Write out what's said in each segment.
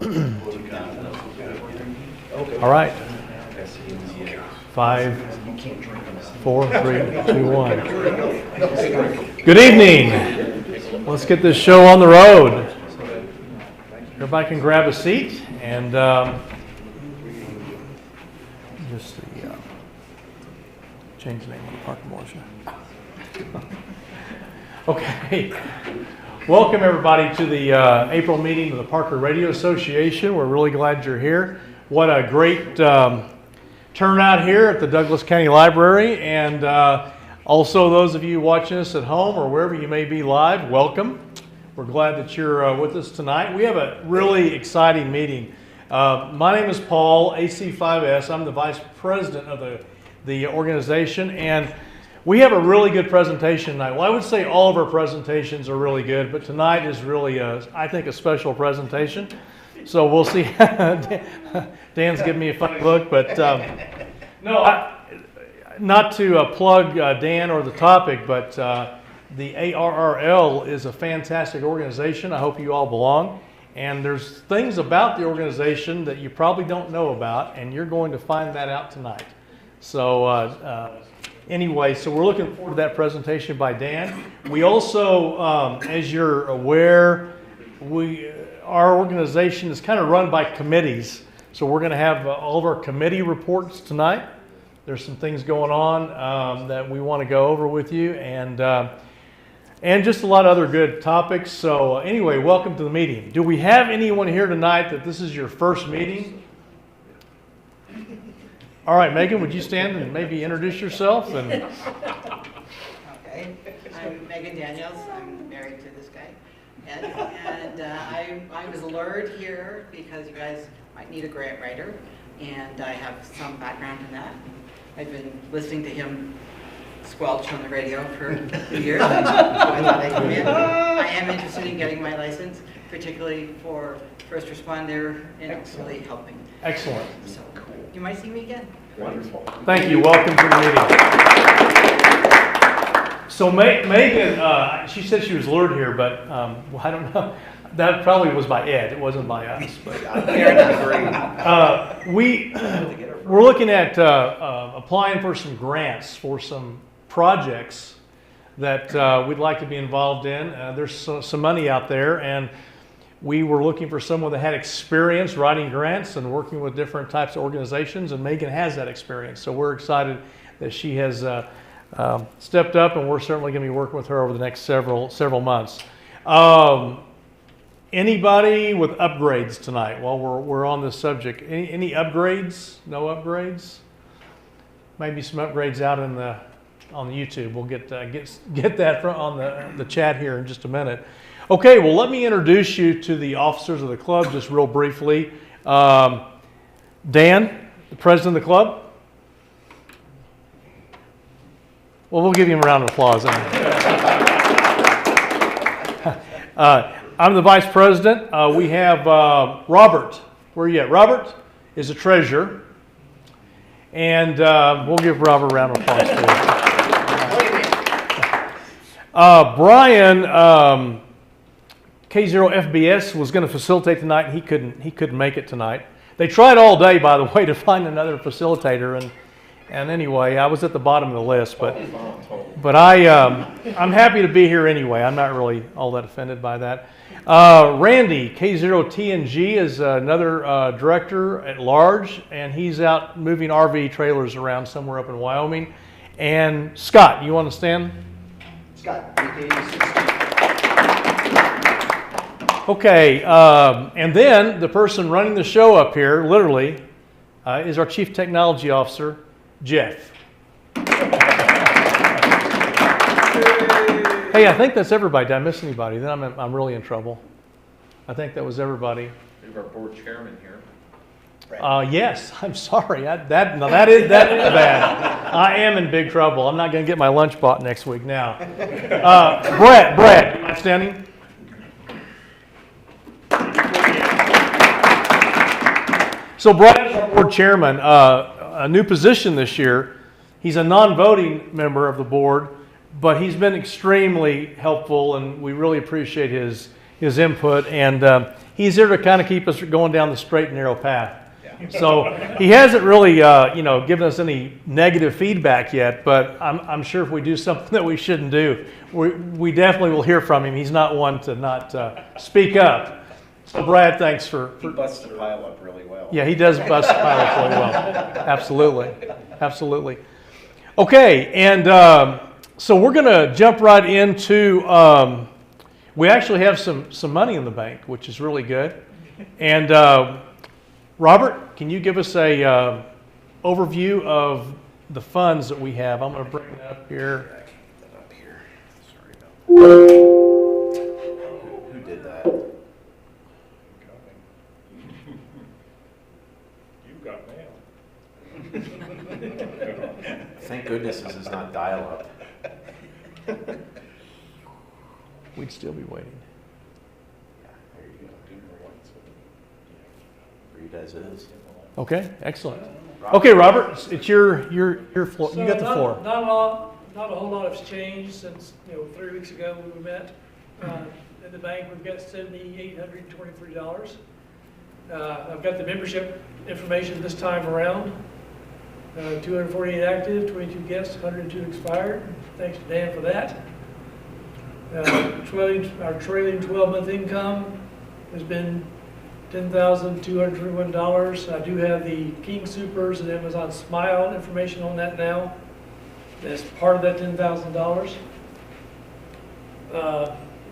All right. 5, 4, 3, 2, 1. Good evening. Let's get this show on the road. Everybody can grab a seat and just change the name of the park more. Okay. Welcome everybody to the April meeting of the Parker Radio Association. We're really glad you're here. What a great turnout here at the Douglas County Library, and also those of you watching us at home or wherever you may be live, welcome. We're glad that you're with us tonight. We have a really exciting meeting. My name is Paul, AC5S. I'm the Vice President of the organization, and we have a really good presentation tonight. Well, I would say all of our presentations are really good, but tonight is really, I think, a special presentation. So we'll see. Dan's giving me a funny look, but no, not to plug Dan or the topic, but the ARRL is a fantastic organization. I hope you all belong. And there's things about the organization that you probably don't know about, and you're going to find that out tonight. So anyway, so we're looking forward to that presentation by Dan. We also, as you're aware, our organization is kind of run by committees. So we're going to have all of our committee reports tonight. There's some things going on that we want to go over with you, and just a lot of other good topics. So anyway, welcome to the meeting. Do we have anyone here tonight that this is your first meeting? All right, Megan, would you stand and maybe introduce yourself? Okay, I'm Megan Daniels. I'm married to this guy, Ed, and I was lured here because you guys might need a grant writer, and I have some background in that. I've been listening to him squelch on the radio for a few years, so I thought I'd come in. I am interested in getting my license, particularly for first responder, and it's really helping. Excellent. So you might see me again. Wonderful. Thank you. Welcome to the meeting. So Megan, she said she was lured here, but well, I don't know. That probably was by Ed. It wasn't by us. But we're looking at applying for some grants for some projects that we'd like to be involved in. There's some money out there, and we were looking for someone that had experience writing grants and working with different types of organizations, and Megan has that experience. So we're excited that she has stepped up, and we're certainly going to be working with her over the next several months. Anybody with upgrades tonight while we're on this subject? Any upgrades? No upgrades? Maybe some upgrades out on the YouTube. We'll get that on the chat here in just a minute. Okay, well, let me introduce you to the officers of the club just real briefly. Dan, the president of the club. Well, we'll give him a round of applause. I'm the vice president. We have Robert. Where are you at? Robert is the treasurer. And we'll give Robert a round of applause too. Brian, K0FBS was going to facilitate tonight, and he couldn't make it tonight. They tried all day, by the way, to find another facilitator, and anyway, I was at the bottom of the list, but I'm happy to be here anyway. I'm not really all that offended by that. Randy, K0TNG, is another director at large, and he's out moving RV trailers around somewhere up in Wyoming. And Scott, you want to stand? Scott, okay, and then the person running the show up here, literally, is our Chief Technology Officer, Jeff. Hey, I think that's everybody. Did I miss anybody? Then I'm really in trouble. I think that was everybody. We have our board chairman here. Yes, I'm sorry. That is bad. I am in big trouble. I'm not going to get my lunch bought next week now. Brett, you mind standing? So Brett is our board chairman, a new position this year. He's a non-voting member of the board, but he's been extremely helpful, and we really appreciate his his input, and he's there to kind of keep us going down the straight and narrow path. So he hasn't really, given us any negative feedback yet, but I'm sure if we do something that we shouldn't do, we definitely will hear from him. He's not one to not speak up. So Brad, thanks for He busts the pile up really well. yeah, he does bust the pile up really well. Absolutely, absolutely. Okay, and so we're going to jump right into. We actually have some money in the bank, which is really good. And Robert, can you give us a overview of the funds that we have? I'm going to bring that up here. Who did that? You got mail. Thank goodness this is not dial-up. We'd still be waiting. Yeah, there you go. Read as is. Okay, excellent. Okay, Robert, it's your floor. You got the So floor. Not a whole lot has changed since, 3 weeks ago when we met. In the bank, we've got $7,823. I've got the membership information this time around. 248 active, 22 guests, 102 expired. Thanks to Dan for that. Our trailing 12-month income has been $10,221. I do have the King Supers and Amazon Smile information on that now. That's part of that $10,000.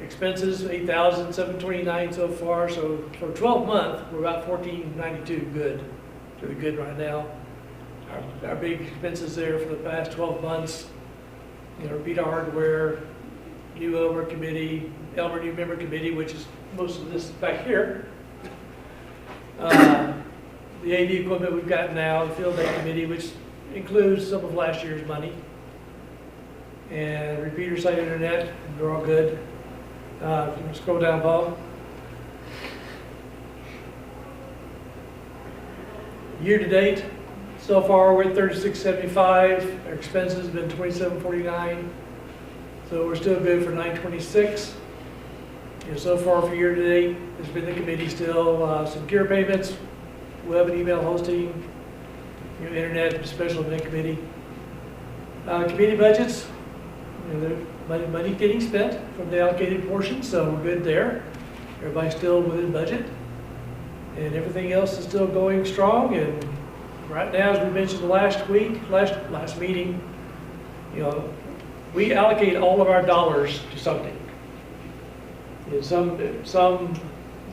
Expenses, $8,729 so far. So for 12 months, we're about $1,492 good to the good right now. Our big expenses there for the past 12 months, Repeat Our Hardware, new Elmer Committee, Elmer New Member Committee, which is most of this back here. The AV equipment we've got now, the Field Day Committee, which includes some of last year's money. And repeater site internet, they're all good. Scroll down, Paul. Year to date, so far we're at $36.75. Our expenses have been $27.49. So we're still good for $926. So far for year to date, there's been the committee still, some gear payments, web and email hosting, internet, special event committee. Committee budgets, money getting spent from the allocated portion, so we're good there. Everybody's still within budget. And everything else is still going strong. And right now, as we mentioned last meeting, we allocate all of our dollars to something. Some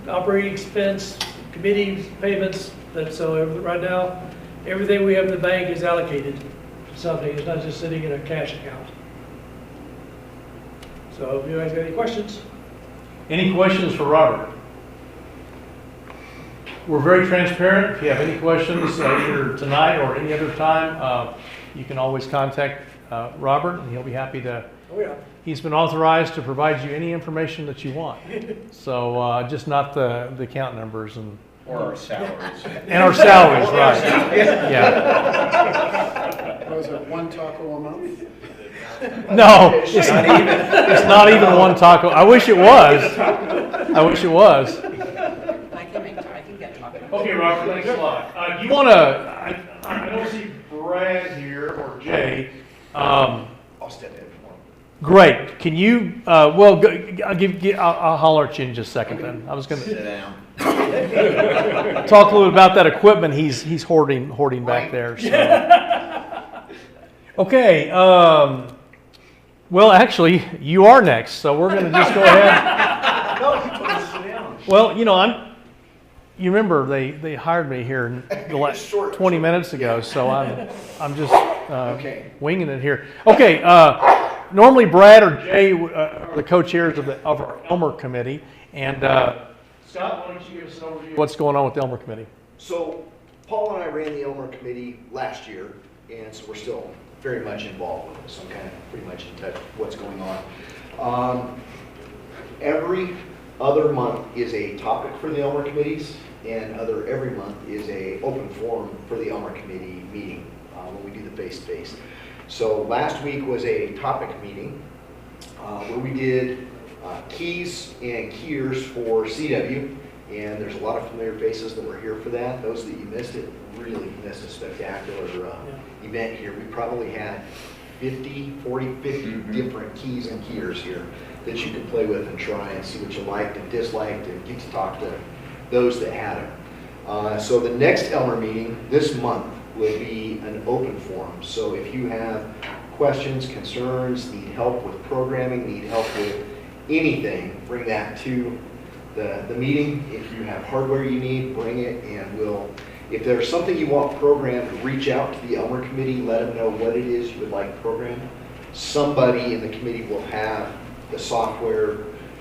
operating expense, committee payments. So right now, everything we have in the bank is allocated to something. It's not just sitting in a cash account. So if you guys got any questions? Any questions for Robert? We're very transparent. If you have any questions, either tonight or any other time, you can always contact Robert, and he'll be happy to. Oh yeah. He's been authorized to provide you any information that you want. So just not the account numbers and Or our salaries. our salaries, right? Yeah. Was it one taco a month? No, it's not even one taco. I wish it was. I wish it was. I can get chocolate. Okay, Robert, thanks a lot. You want to? I don't see Brad here or Jay. I'll step in for him. Great. Can you? Well, I'll holler at you in just a second. Then I was going Sit to down. talk a little bit about that equipment he's hoarding back there. So. Okay. Well, actually, you are next, so we're going to just go ahead. No, you told me to sit down. Well, you remember they hired me here the last 20 minutes ago, so I'm just Okay. winging it here. Okay. Normally, Brad or Jay are the co-chairs of our Elmer committee, and Scott, why don't you give us an overview of what's going on with the Elmer committee? So Paul and I ran the Elmer Committee last year, and so we're still very much involved with this. I'm kind of pretty much in touch with what's going on. Every other month is a topic for the Elmer Committees, and every month is a open forum for the Elmer Committee meeting when we do the face-to-face. So last week was a topic meeting where we did keys and keyers for CW, and there's a lot of familiar faces that were here for that. Those that you missed it, really missed a spectacular event here. We probably had 50 different keys and keyers here that you could play with and try and see what you liked and disliked and get to talk to those that had them. So the next Elmer meeting this month will be an open forum. So if you have questions, concerns, need help with programming, need help with anything, bring that to the meeting. If you have hardware you need, bring it, and if there's something you want programmed, reach out to the Elmer committee, let them know what it is you would like programmed. Somebody in the committee will have the software,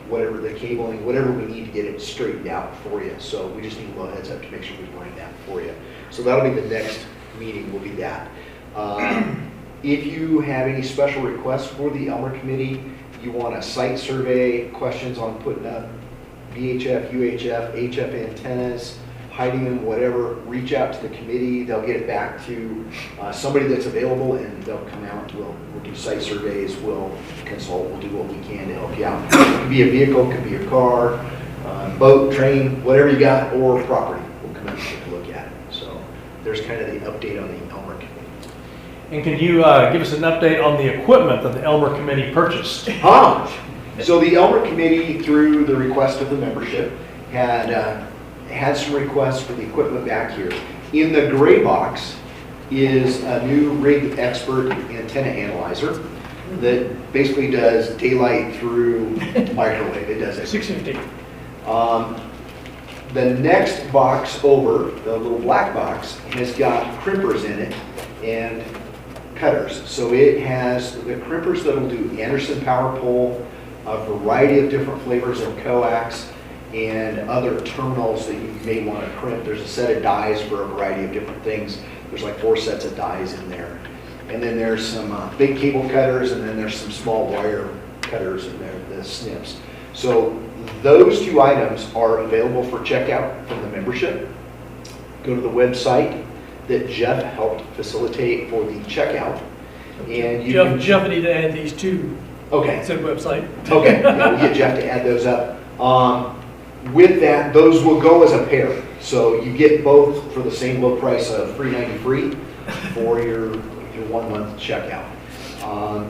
whatever, the cabling, whatever we need to get it straightened out for you. So we just need a little heads up to make sure we bring that for you. So that'll be the next meeting, will be that. If you have any special requests for the Elmer committee, you want a site survey, questions on putting up VHF, UHF, HF antennas, hiding them, whatever, reach out to the committee. They'll get it back to somebody that's available, and they'll come out. We'll do site surveys, we'll consult, we'll do what we can to help you out. It could be a vehicle, it could be a car, boat, train, whatever you got, or property. We'll come out and take a look at it. So there's kind of the update on the Elmer committee. And can you give us an update on the equipment that the Elmer committee purchased? So the Elmer committee, through the request of the membership, had some requests for the equipment back here. In the gray box is a new Rig Expert antenna analyzer that basically does daylight through microwave. It does it. 650. The next box over, the little black box, has got crimpers in it and cutters. So it has the crimpers that will do Anderson power pole, a variety of different flavors of coax, and other terminals that you may want to crimp. There's a set of dies for a variety of different things. There's like 4 sets of dies in there. And then there's some big cable cutters, and then there's some small wire cutters in there, the snips. So those 2 items are available for checkout from the membership. Go to the website that Jeff helped facilitate for the checkout. And you can, Jeff need to add these two. okay. Said website. Okay, yeah, we'll get Jeff to add those up. With that, those will go as a pair. So you get both for the same low price of $3.93 for your 1 month checkout.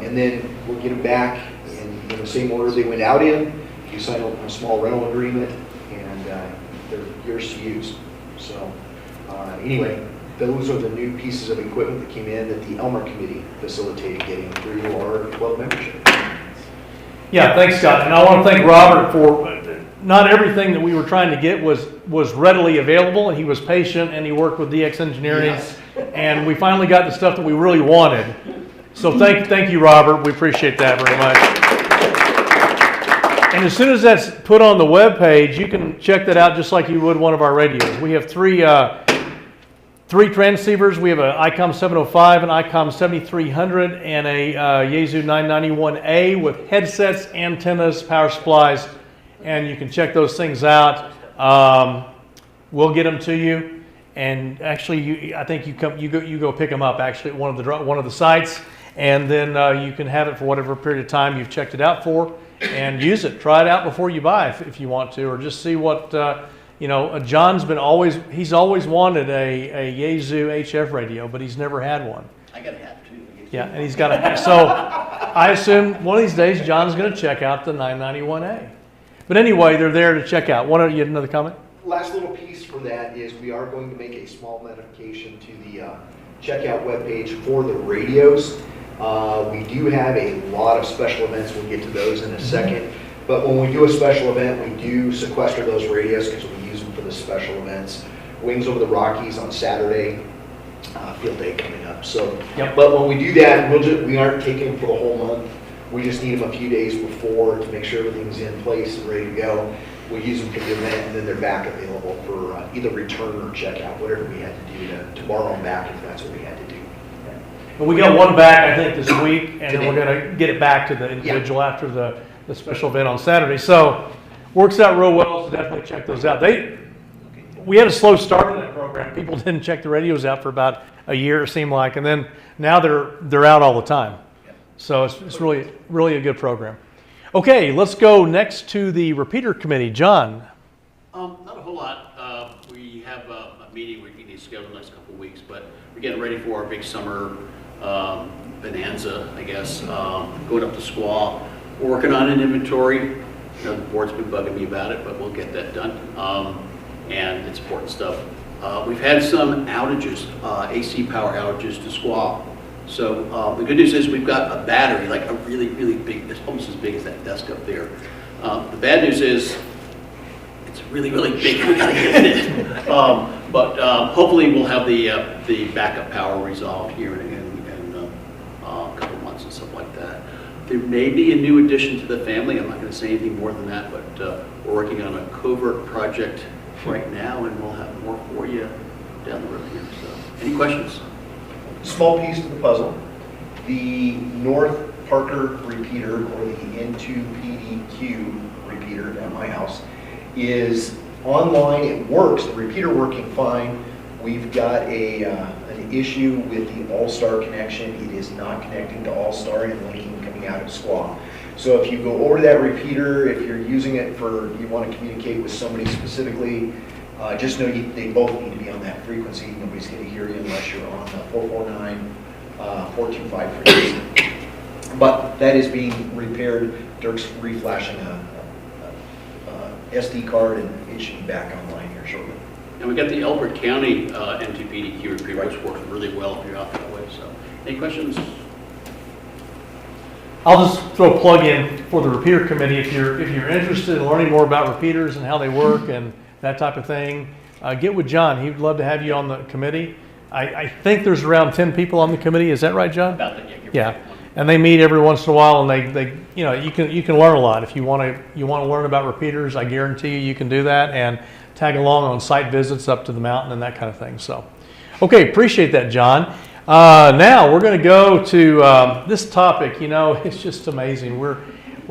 And then we'll get them back in the same order they went out in. You sign a small rental agreement, and they're yours to use. So anyway, those are the new pieces of equipment that came in that the Elmer committee facilitated getting through our 12 membership. Yeah, thanks, Scott. And I want to thank Robert for not everything that we were trying to get was readily available, and he was patient, and he worked with DX Engineering, Yes. and we finally got the stuff that we really wanted. So thank you, Robert. We appreciate that very much. And as soon as that's put on the web page, you can check that out just like you would one of our radios. We have three transceivers. We have an ICOM 705, an ICOM 7300, and a Yaesu 991A with headsets, antennas, power supplies, and you can check those things out. We'll get them to you, and actually, I think you go pick them up actually at one of the sites, and then you can have it for whatever period of time you've checked it out for, and use it. Try it out before you buy if you want to, or just see what. John's he's always wanted a Yaesu HF radio, but he's never had one. I got a hat too. Yeah, and he's got a hat. So I assume one of these days John's going to check out the 991A. But anyway, they're there to check out. You had another comment? Last little piece for that is we are going to make a small modification to the checkout webpage for the radios. We do have a lot of special events. We'll get to those in a second. But when we do a special event, we do sequester those radios because we use them for the special events. Wings Over the Rockies on Saturday, field day coming up. So, Yep. But when we do that, we aren't taking them for the whole month. We just need them a few days before to make sure everything's in place and ready to go. We use them for the event, and then they're back available for either return or checkout, whatever we had to do to borrow them back if that's what we had to do. And we got one back, I think, this week, and then we're going to get it back to the individual after the special event on Saturday. So works out real well, so definitely check those out. We had a slow start in that program. People didn't check the radios out for about a year, it seemed like, and then now they're out all the time. So it's really a good program. Okay, let's go next to the repeater committee. John. Not a whole lot. We have a meeting we need to schedule the next couple of weeks, but we're getting ready for our big summer bonanza, I guess, going up to Squaw. We're working on an inventory. You know, the board's been bugging me about it, but we'll get that done. And it's important stuff. We've had some outages, AC power outages to Squaw. So the good news is we've got a battery, like a really, really big, it's almost as big as that desk up there. The bad news is it's really, really big. We gotta get it. But hopefully we'll have the backup power resolved here in a couple of months and stuff like that. There may be a new addition to the family. I'm not going to say anything more than that, but we're working on a covert project right now, and we'll have more for you down the road here. So, any questions? Small piece to the puzzle. The North Parker repeater, or the N2PDQ repeater at my house, is online. It works. The repeater working fine. We've got an issue with the All-Star connection. It is not connecting to All-Star and linking coming out of Squaw. So if you go over that repeater, if you're using it for, you want to communicate with somebody specifically, just know they both need to be on that frequency. Nobody's going to hear you unless you're on the 449, 425 frequency. But that is being repaired. Dirk's reflashing a SD card, and it should be back online here shortly. And we got the Elbert County NTPDQ repeater, which works really well if you're out that way. So, any questions? I'll just throw a plug in for the repeater committee. If you're interested in learning more about repeaters and how they work and that type of thing, get with John. He'd love to have you on the committee. I think there's around 10 people on the committee. Is that right, John? About that, Yeah. And they meet every once in a while, and they you know, you can learn a lot. If you want to learn about repeaters, I guarantee you can do that and tag along on site visits up to the mountain and that kind of thing. So, okay, appreciate that, John. Now we're going to go to this topic. You know, it's just amazing. We're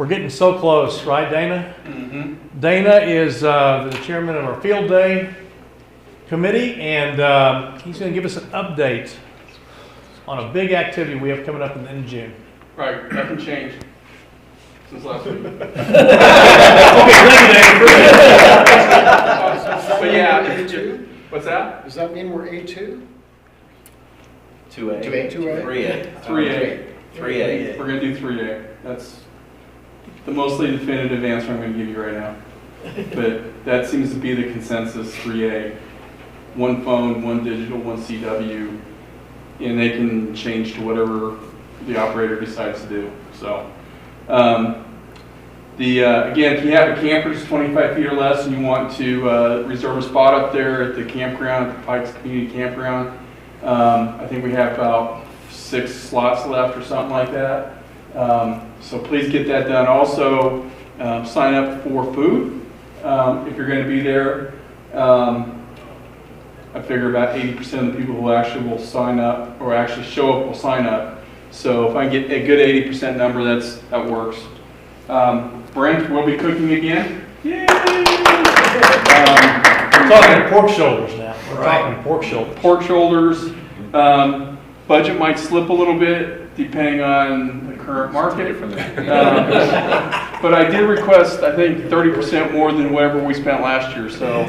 getting so close, right, Dana? Mm-hmm. Dana is the chairman of our field day committee, and he's going to give us an update on a big activity we have coming up in the end of June. Right, nothing changed since last week. Okay, thank you, Dana. But yeah, what's that? Does that mean we're A2? 2A. 2A. 3A. 3A. 3A. We're gonna do 3A. That's the mostly definitive answer I'm gonna give you right now. But that seems to be the consensus, 3A. One phone, one digital, one CW, and they can change to whatever the operator decides to do. So, again, if you have a camper that's 25 feet or less and you want to reserve a spot up there at the campground, at the Pikes Community Campground, I think we have about 6 slots left or something like that. So please get that done. Also, sign up for food if you're going to be there. I figure about 80% of the people who actually will sign up or actually show up will sign up. So if I get a good 80% number, that works. Brent will be cooking again. Yay! We're talking pork shoulders now. We're talking pork shoulders. Pork shoulders. Budget might slip a little bit depending on the current market. But I did request, I think, 30% more than whatever we spent last year. So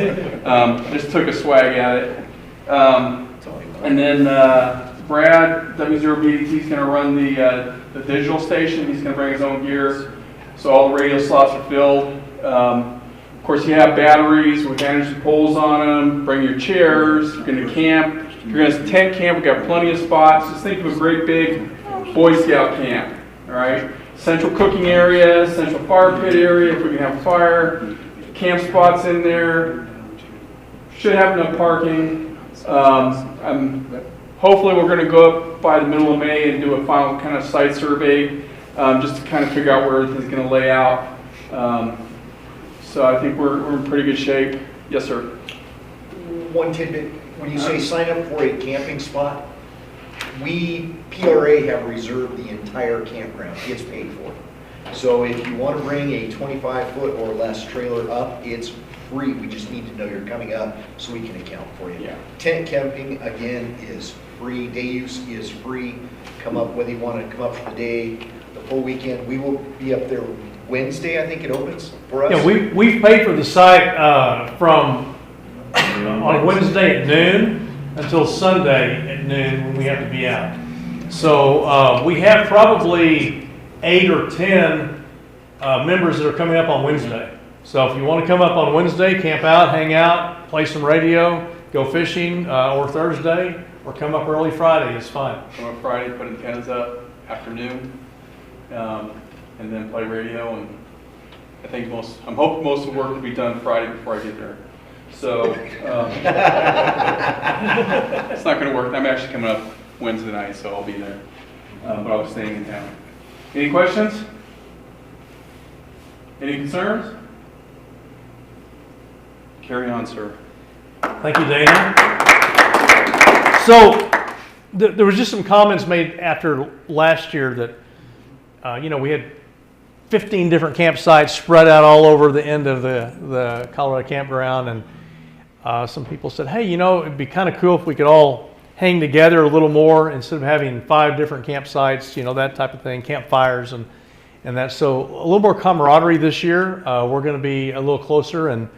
just took a swag at it. And then Brad, W0BDT, is going to run the digital station. He's going to bring his own gear. So all the radio slots are filled. Of course, you have batteries with energy poles on them. Bring your chairs. You're going to camp. If you're going to tent camp, we've got plenty of spots. Just think of a great big Boy Scout camp. All right. Central cooking area, central fire pit area, if we can have a fire. Camp spots in there. Should have enough parking. Hopefully we're going to go up by the middle of May and do a final kind of site survey, just to kind of figure out where everything's going to lay out. So I think we're in pretty good shape. Yes, sir. One tidbit, when you say sign up for a camping spot, we, PRA, have reserved the entire campground. It's paid for. So if you want to bring a 25-foot or less trailer up, it's free. We just need to know you're coming up so we can account for you. Yeah. Tent camping, again, is free. Day use is free. Come up whether you want to come up for the day, the full weekend. We will be up there Wednesday, I think it opens for us. Yeah, we've paid for the site from on Wednesday at noon until Sunday at noon when we have to be out. So we have probably 8 or 10 members that are coming up on Wednesday. So if you want to come up on Wednesday, camp out, hang out, play some radio, go fishing, or Thursday, or come up early Friday, it's fine. Come on Friday, put antennas up, afternoon, and then play radio. And I think I'm hoping most of the work will be done Friday before I get there. So it's not going to work. I'm actually coming up Wednesday night, so I'll be there. But I'll be staying in town. Any questions? Any concerns? Carry on, sir. Thank you, Dana. So there was just some comments made after last year that, we had 15 different campsites spread out all over the end of the Colorado campground. And some people said, hey, it'd be kind of cool if we could all hang together a little more instead of having 5 different campsites, that type of thing, campfires and that. So a little more camaraderie this year. We're going to be a little closer and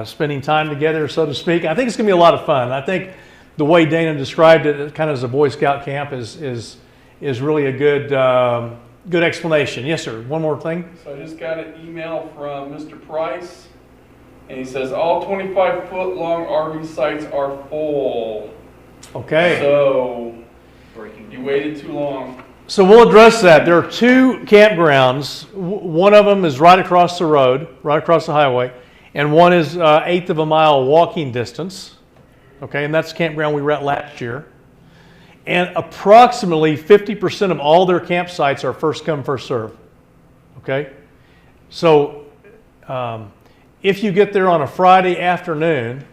spending time together, so to speak. I think it's going to be a lot of fun. I think the way Dana described it, kind of as a Boy Scout camp, is really a good explanation. Yes, sir. One more thing. So I just got an email from Mr. Price, and he says all 25-foot long RV sites are full. Okay. So you waited too long. So we'll address that. There are 2 campgrounds. One of them is right across the road, right across the highway, and one is 1/8 of a mile walking distance. Okay, and that's the campground we were at last year. And approximately 50% of all their campsites are first come, first serve. Okay, so if you get there on a Friday afternoon,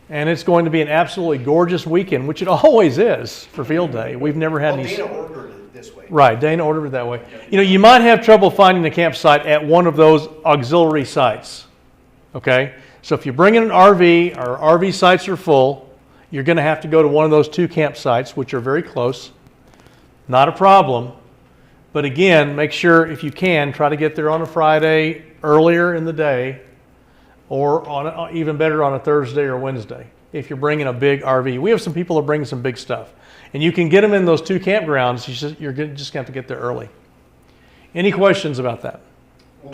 and it's going to be an absolutely gorgeous weekend, which it always is for field day. We've never had any. Dana ordered it this way. Right, Dana ordered it that way. You might have trouble finding a campsite at one of those auxiliary sites. Okay, so if you bring in an RV, our RV sites are full, you're going to have to go to one of those 2 campsites, which are very close. Not a problem. But again, make sure if you can, try to get there on a Friday earlier in the day, or even better on a Thursday or Wednesday if you're bringing a big RV. We have some people that bring some big stuff. And you can get them in those 2 campgrounds, you're just going to have to get there early. Any questions about that? I'm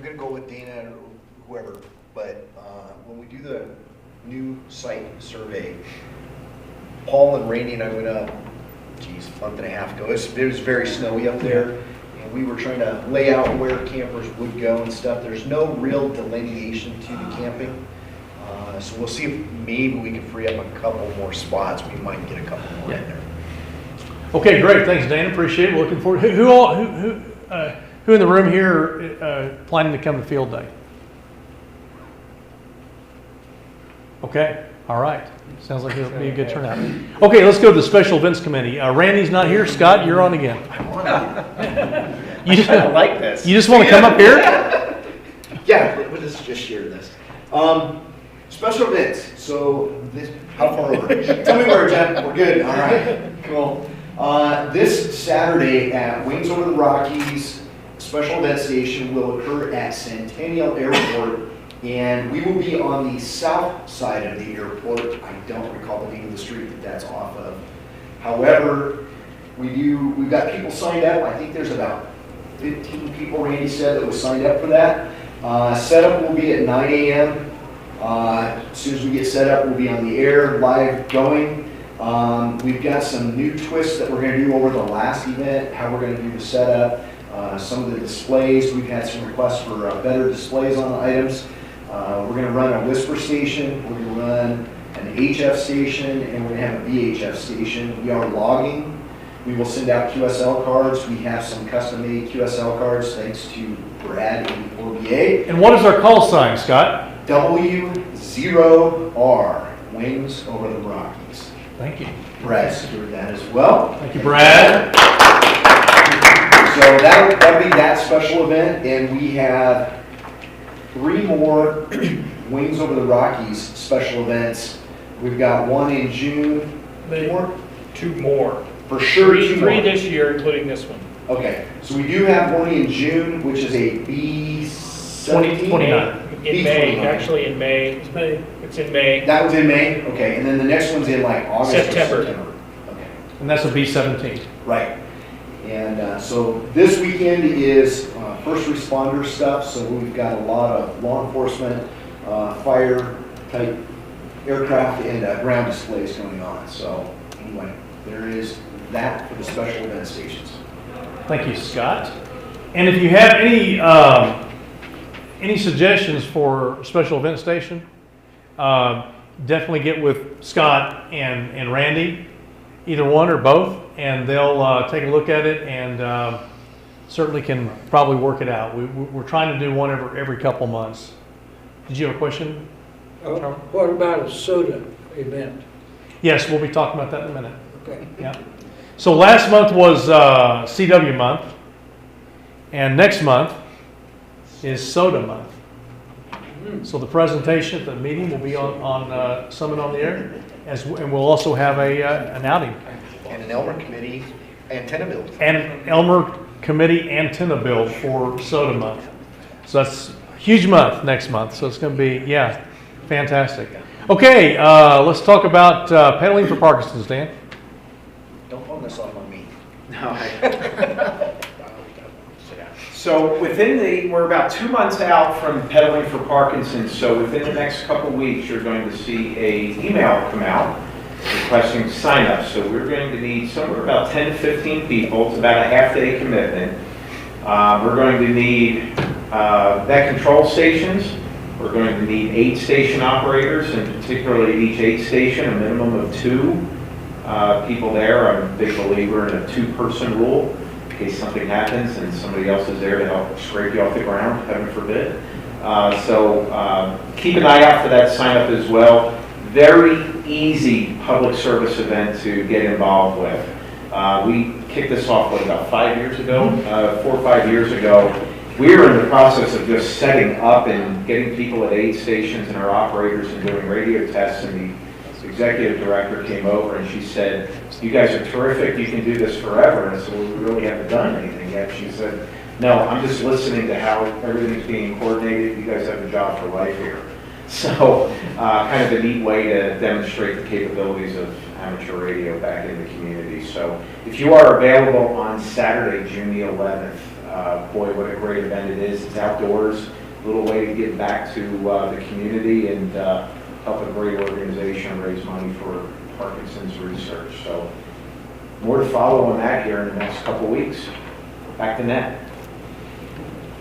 going to go with Dana or whoever, but when we do the new site survey, Paul and Randy and I went up, a month and a half ago. It was very snowy up there, and we were trying to lay out where campers would go and stuff. There's no real delineation to the camping, so we'll see if maybe we can free up a couple more spots. We might get a couple more in there. Okay, great. Thanks, Dana. Appreciate it. We're looking forward. Who in the room here planning to come to field day? Okay. All right. Sounds like it'll be a good turnout. Okay, let's go to the Special Events Committee. Randy's not here. Scott, you're on again. You just, I like this. You just want to come up here? Yeah, let's just share this. Special events. So how far over? Tell me where, Jeff. We're good. All right. Cool. This Saturday at Wings Over the Rockies Special Event Station will occur at Centennial Airport, and we will be on the south side of the airport. I don't recall the name of the street that that's off of. However, we've got people signed up. I think there's about 15 people, Randy said, that was signed up for that. Setup will be at 9 a.m. As soon as we get set up, we'll be on the air, live going. We've got some new twists that we're going to do over the last event, how we're going to do the setup, some of the displays. We've had some requests for better displays on the items. We're going to run a whisper station, we're going to run an HF station, and we're going to have a VHF station. We are logging. We will send out QSL cards. We have some custom-made QSL cards thanks to Brad and OBA. And what is our call sign, Scott? W0R, Wings Over the Rockies. Thank you. Brad secured that as well. Thank you, Brad. So that'll be that special event, and we have 3 more Wings Over the Rockies special events. We've got one in June. 4? 2 more. For sure, 3 2 more. this year, including this one. Okay, so we do have one in June, which is a B17. 29. In May, B29. actually in May. It's May. It's in May. That was in May, okay, and then the next one's in like August or September. September. Okay, And that's a B-17. right. And so this weekend is first responder stuff, so we've got a lot of law enforcement, fire type aircraft and ground displays going on. So anyway, there is that for the special event stations. Thank you, Scott. And if you have any suggestions for special event station, definitely get with Scott and Randy, either one or both, and they'll take a look at it and certainly can probably work it out. We're trying to do one every couple months. Did you have a question? What about a soda event? Yes, we'll be talking about that in a minute. Okay. Yeah. So last month was CW month, and next month is soda month. So the presentation at the meeting will be on Summit on the Air, and we'll also have an outing. And an Elmer Committee antenna build. And Elmer Committee antenna build for soda month. So that's a huge month next month, so it's going to be, yeah, fantastic. Okay, let's talk about pedaling for Parkinson's, Dan. Don't phone this off on me. So we're about 2 months out from pedaling for Parkinson's, so within the next couple of weeks, you're going to see an email come out requesting signups. So we're going to need somewhere about 10 to 15 people. It's about a half-day commitment. We're going to need vet control stations. We're going to need 8 station operators, and particularly at each 8 station, a minimum of 2 people there. I'm a big believer in a 2-person rule in case something happens and somebody else is there to help scrape you off the ground, heaven forbid. So keep an eye out for that sign up as well. Very easy public service event to get involved with. We kicked this off, about 5 years ago? 4 or 5 years ago. We were in the process of just setting up and getting people at 8 stations and our operators and doing radio tests, and the executive director came over and she said, "You guys are terrific, you can do this forever." And I said, "Well, we really haven't done anything yet." She said, "No, I'm just listening to how everything's being coordinated. You guys have a job for life here." So kind of a neat way to demonstrate the capabilities of amateur radio back in the community. So if you are available on Saturday, June the 11th, boy, what a great event it is. It's outdoors, a little way to give back to the community and help a great organization raise money for Parkinson's research. So more to follow on that here in the next couple weeks. Back to Ned.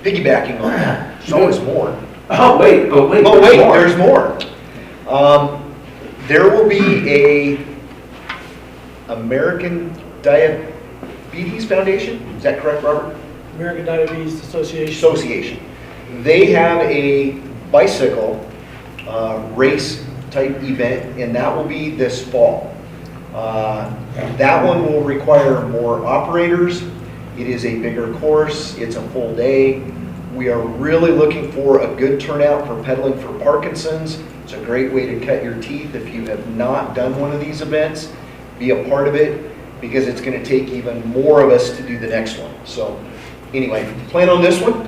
Piggybacking on that, there's always more. Oh, wait, There's more. There will be a American Diabetes Foundation, is that correct, Robert? American Diabetes Association. Association. They have a bicycle race type event, and that will be this fall. That one will require more operators. It is a bigger course. It's a full day. We are really looking for a good turnout for pedaling for Parkinson's. It's a great way to cut your teeth. If you have not done one of these events, be a part of it, because it's going to take even more of us to do the next one. So anyway, plan on this one,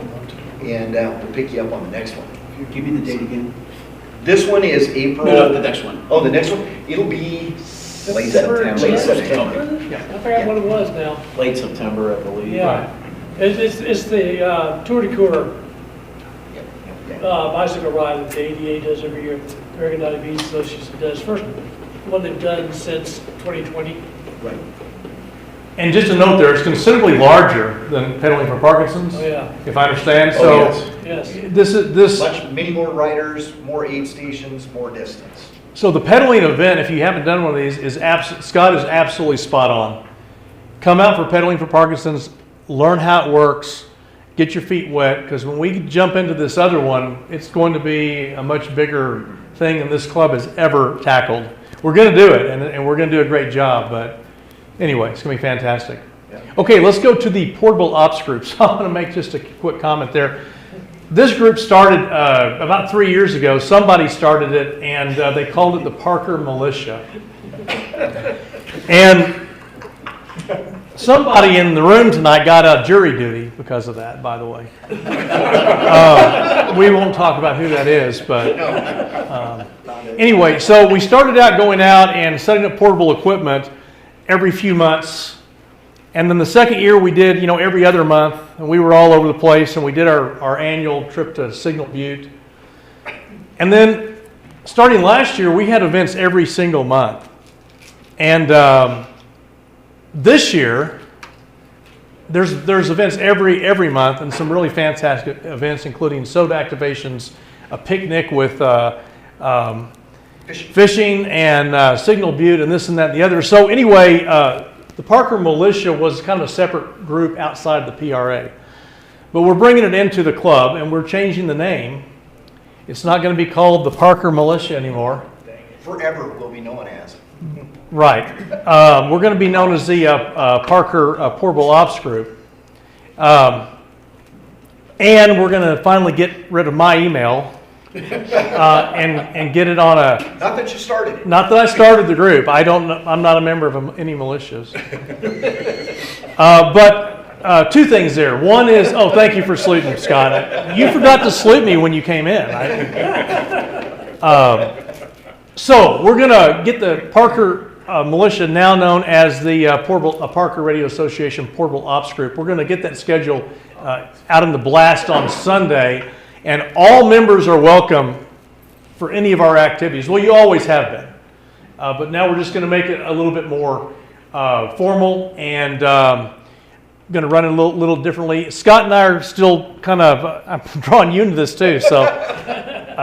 and we'll pick you up on the next one. Give me the date again. This one is April. No, the next one. Oh, the next one? It'll be late September. September. I forgot what it was now. Late September, I believe. Yeah. It's the Tour de Coeur bicycle ride that the ADA does every year. American Diabetes Association does. First one they've done since 2020. Right. And just a note there, it's considerably larger than pedaling for Parkinson's, Oh, yeah. if I understand. Oh, So yes. Yes. this Many more riders, more aid stations, more distance. so the pedaling event, if you haven't done one of these, Scott is absolutely spot on. Come out for pedaling for Parkinson's, learn how it works, get your feet wet, because when we jump into this other one, it's going to be a much bigger thing than this club has ever tackled. We're going to do it, and we're going to do a great job, but anyway, it's going to be fantastic. Yeah. Okay, let's go to the portable ops groups. I'm going to make just a quick comment there. This group started about 3 years ago. Somebody started it, and they called it the Parker Militia. And Somebody in the room tonight got out jury duty because of that, by the way. We won't talk about who that is, but anyway, so we started out going out and setting up portable equipment every few months. And then the second year we did, every other month, and we were all over the place, and we did our annual trip to Signal Butte. And then starting last year, we had events every single month. And this year, there's events every month, and some really fantastic events, including soda activations, a picnic with fishing, and Signal Butte, and this and that and the other. So anyway, the Parker Militia was kind of a separate group outside the PRA. But we're bringing it into the club, and we're changing the name. It's not going to be called the Parker Militia anymore. Forever will be known as. Right. We're going to be known as the Parker Portable Ops Group. And we're going to finally get rid of my email and get it on a... Not that you started it. Not that I started the group. I'm not a member of any militias. But two things there. One is, thank you for saluting, Scott. You forgot to salute me when you came in. So we're going to get the Parker Militia, now known as the Parker Radio Association Portable Ops Group. We're going to get that schedule out in the blast on Sunday. And all members are welcome for any of our activities. Well, you always have been. But now we're just going to make it a little bit more formal and going to run it a little differently. Scott and I are still kind of, I'm drawing you into this too. So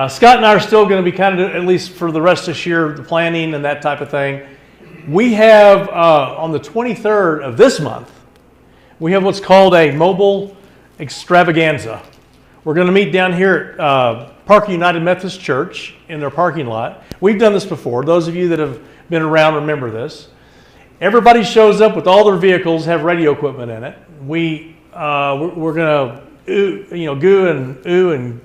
Scott and I are still going to be kind of, at least for the rest of this year, the planning and that type of thing. We have, on the 23rd of this month, we have what's called a mobile extravaganza. We're going to meet down here at Parker United Methodist Church in their parking lot. We've done this before. Those of you that have been around remember this. Everybody shows up with all their vehicles, have radio equipment in it. We're going to goo and ooh and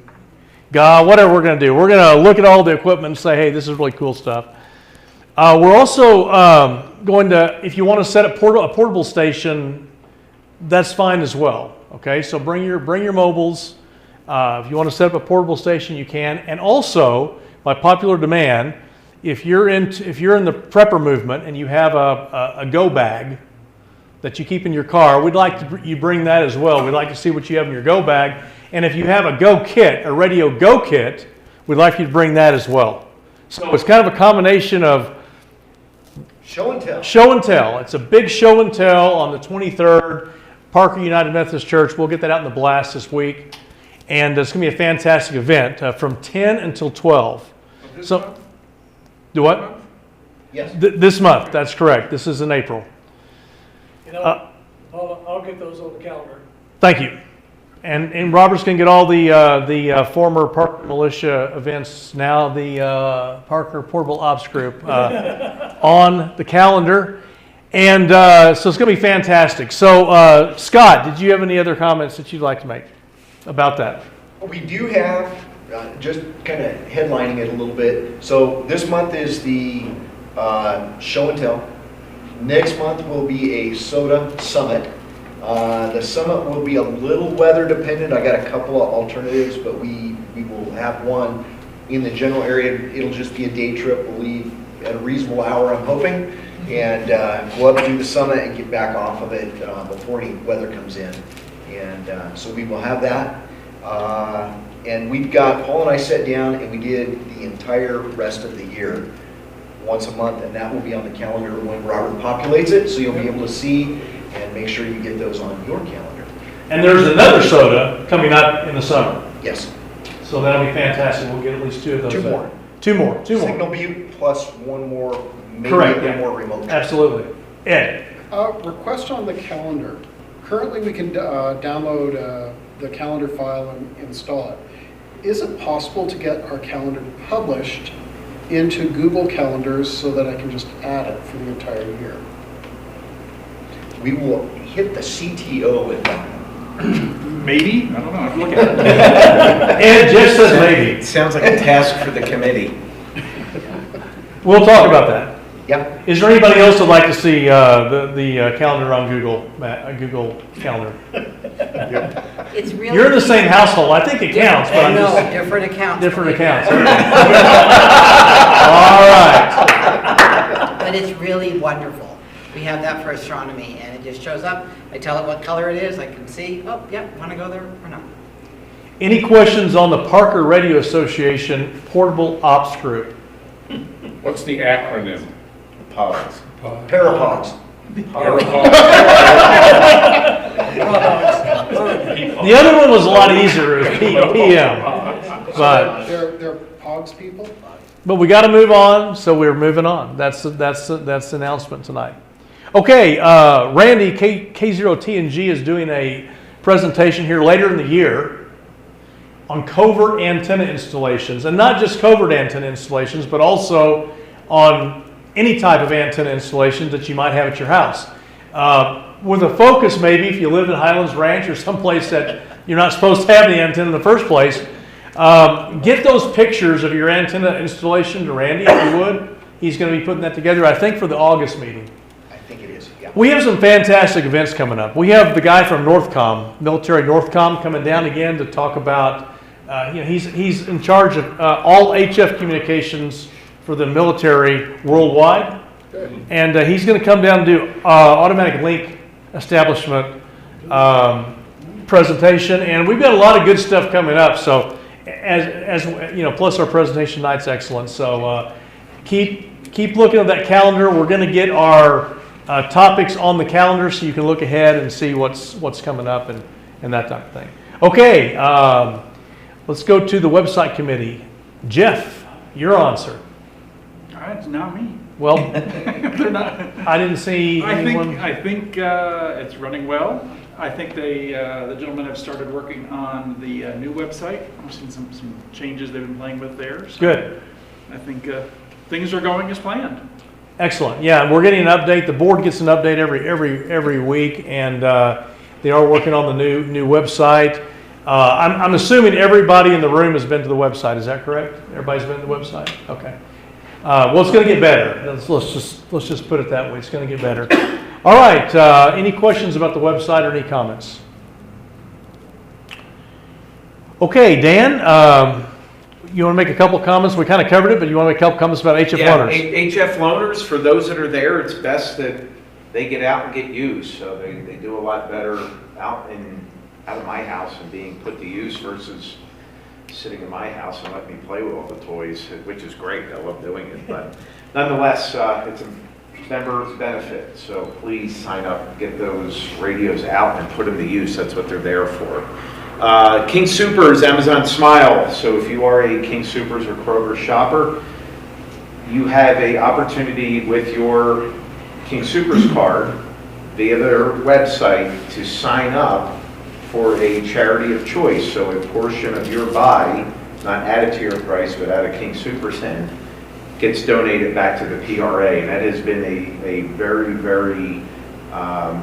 ga, whatever we're going to do. We're going to look at all the equipment and say, hey, this is really cool stuff. We're also going to, if you want to set up a portable station, that's fine as well. Okay, so bring your mobiles. If you want to set up a portable station, you can. And also, by popular demand, if you're in the prepper movement and you have a go bag that you keep in your car, we'd like you bring that as well. We'd like to see what you have in your go bag. And if you have a go kit, a radio go kit, we'd like you to bring that as well. So it's kind of a combination of Show and tell. Show and tell. It's a big show and tell on the 23rd, Parker United Methodist Church. We'll get that out in the blast this week. And it's going to be a fantastic event from 10 until 12. So, do what? Yes. This month, that's correct. This is in April. I'll get those on the calendar. Thank you. And Robert's going to get all the former Parker Militia events, now the Parker Portable Ops Group, on the calendar. And so it's going to be fantastic. So, Scott, did you have any other comments that you'd like to make about that? We do have, just kind of headlining it a little bit. So this month is the show and tell. Next month will be a soda summit. The summit will be a little weather dependent. I got a couple of alternatives, but we will have one in the general area. It'll just be a day trip. We'll leave at a reasonable hour, I'm hoping, and go up and do the summit and get back off of it before any weather comes in. And so we will have that. And we've got, Paul and I sat down and we did the entire rest of the year once a month, and that will be on the calendar when Robert populates it, so you'll be able to see and make sure you get those on your calendar. And there's another soda coming up in the summer. Yes. So that'll be fantastic. We'll get at least two of those. Two more. Signal Butte plus one more, maybe Correct, one more remote trip. Absolutely. Ed? Request on the calendar. Currently, we can download the calendar file and install it. Is it possible to get our calendar published into Google Calendars so that I can just add it for the entire year? We will hit the CTO with that. Maybe? I don't know. I'm looking at it. Ed just says maybe. It sounds like a task for the committee. We'll talk about that. Yep. Is there anybody else that'd like to see the calendar on Google Calendar? It's really. You're in the same household. I think it counts, but I'm No, just different accounts. different believe me. accounts. All right. But it's really wonderful. We have that for astronomy, and it just shows up. I tell it what color it is. I can see, oh, yeah, want to go there or not? Any questions on the Parker Radio Association Portable Ops Group? What's the acronym? Pods. Parapods. The other one was a lot easier. It was PM. But They're POGS people? we got to move on, so we're moving on. That's the announcement tonight. Okay, Randy K0TNG is doing a presentation here later in the year on covert antenna installations, and not just covert antenna installations, but also on any type of antenna installation that you might have at your house. With a focus, maybe if you live in Highlands Ranch or someplace that you're not supposed to have the antenna in the first place, get those pictures of your antenna installation to Randy, if you would. He's going to be putting that together, I think, for the August meeting. I think it is, yeah. We have some fantastic events coming up. We have the guy from Northcom, military Northcom, coming down again to talk about, he's in charge of all HF communications for the military worldwide. And he's going to come down and do automatic link establishment presentation. And we've got a lot of good stuff coming up. So as you know, plus our presentation night's excellent. So keep looking at that calendar. We're going to get our topics on the calendar so you can look ahead and see what's coming up and that type of thing. Okay, let's go to the website committee. Jeff, you're on, sir. It's not me. Well, They're not. I didn't see anyone. I think it's running well. I think the gentlemen have started working on the new website. I've seen some changes they've been playing with there. So Good. I think things are going as planned. Excellent. Yeah, we're getting an update. The board gets an update every week, and they are working on the new website. I'm assuming everybody in the room has been to the website. Is that correct? Everybody's been to the website. Okay. Well, it's going to get better. Let's just put it that way. It's going to get better. All right. Any questions about the website or any comments? Okay, Dan. You want to make a couple comments? We kind of covered it, but you want to make a couple comments about HF loaners? HF loaners, for those that are there, it's best that they get out and get used. So they do a lot better out of my house and being put to use versus sitting in my house and letting me play with all the toys, which is great. I love doing it. But nonetheless, it's a member benefit. So please sign up, get those radios out and put them to use. That's what they're there for. King Soopers, Amazon Smile. So if you are a King Soopers or Kroger shopper, you have an opportunity with your King Soopers card via their website to sign up for a charity of choice. So a portion of your buy, not added to your price, but out of King Soopers end, gets donated back to the PRA. And that has been a very, very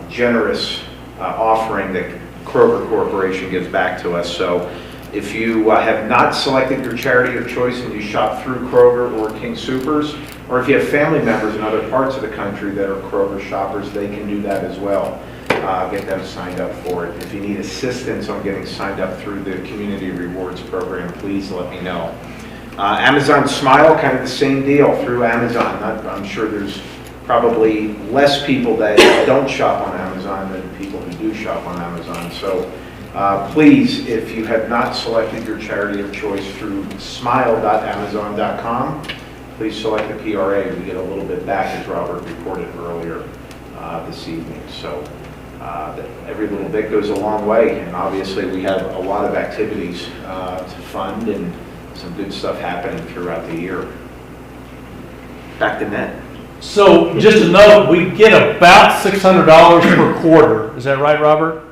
generous offering that Kroger Corporation gives back to us. So if you have not selected your charity of choice and you shop through Kroger or King Soopers, or if you have family members in other parts of the country that are Kroger shoppers, they can do that as well. Get them signed up for it. If you need assistance on getting signed up through the Community Rewards Program, please let me know. Amazon Smile, kind of the same deal through Amazon. I'm sure there's probably less people that don't shop on Amazon than people who do shop on Amazon. So please, if you have not selected your charity of choice through smile.amazon.com, please select the PRA. We get a little bit back, as Robert reported earlier this evening. So every little bit goes a long way, and obviously we have a lot of activities to fund and some good stuff happening throughout the year. Back to Ned. So just to note, we get about $600 per quarter. Is that right, Robert?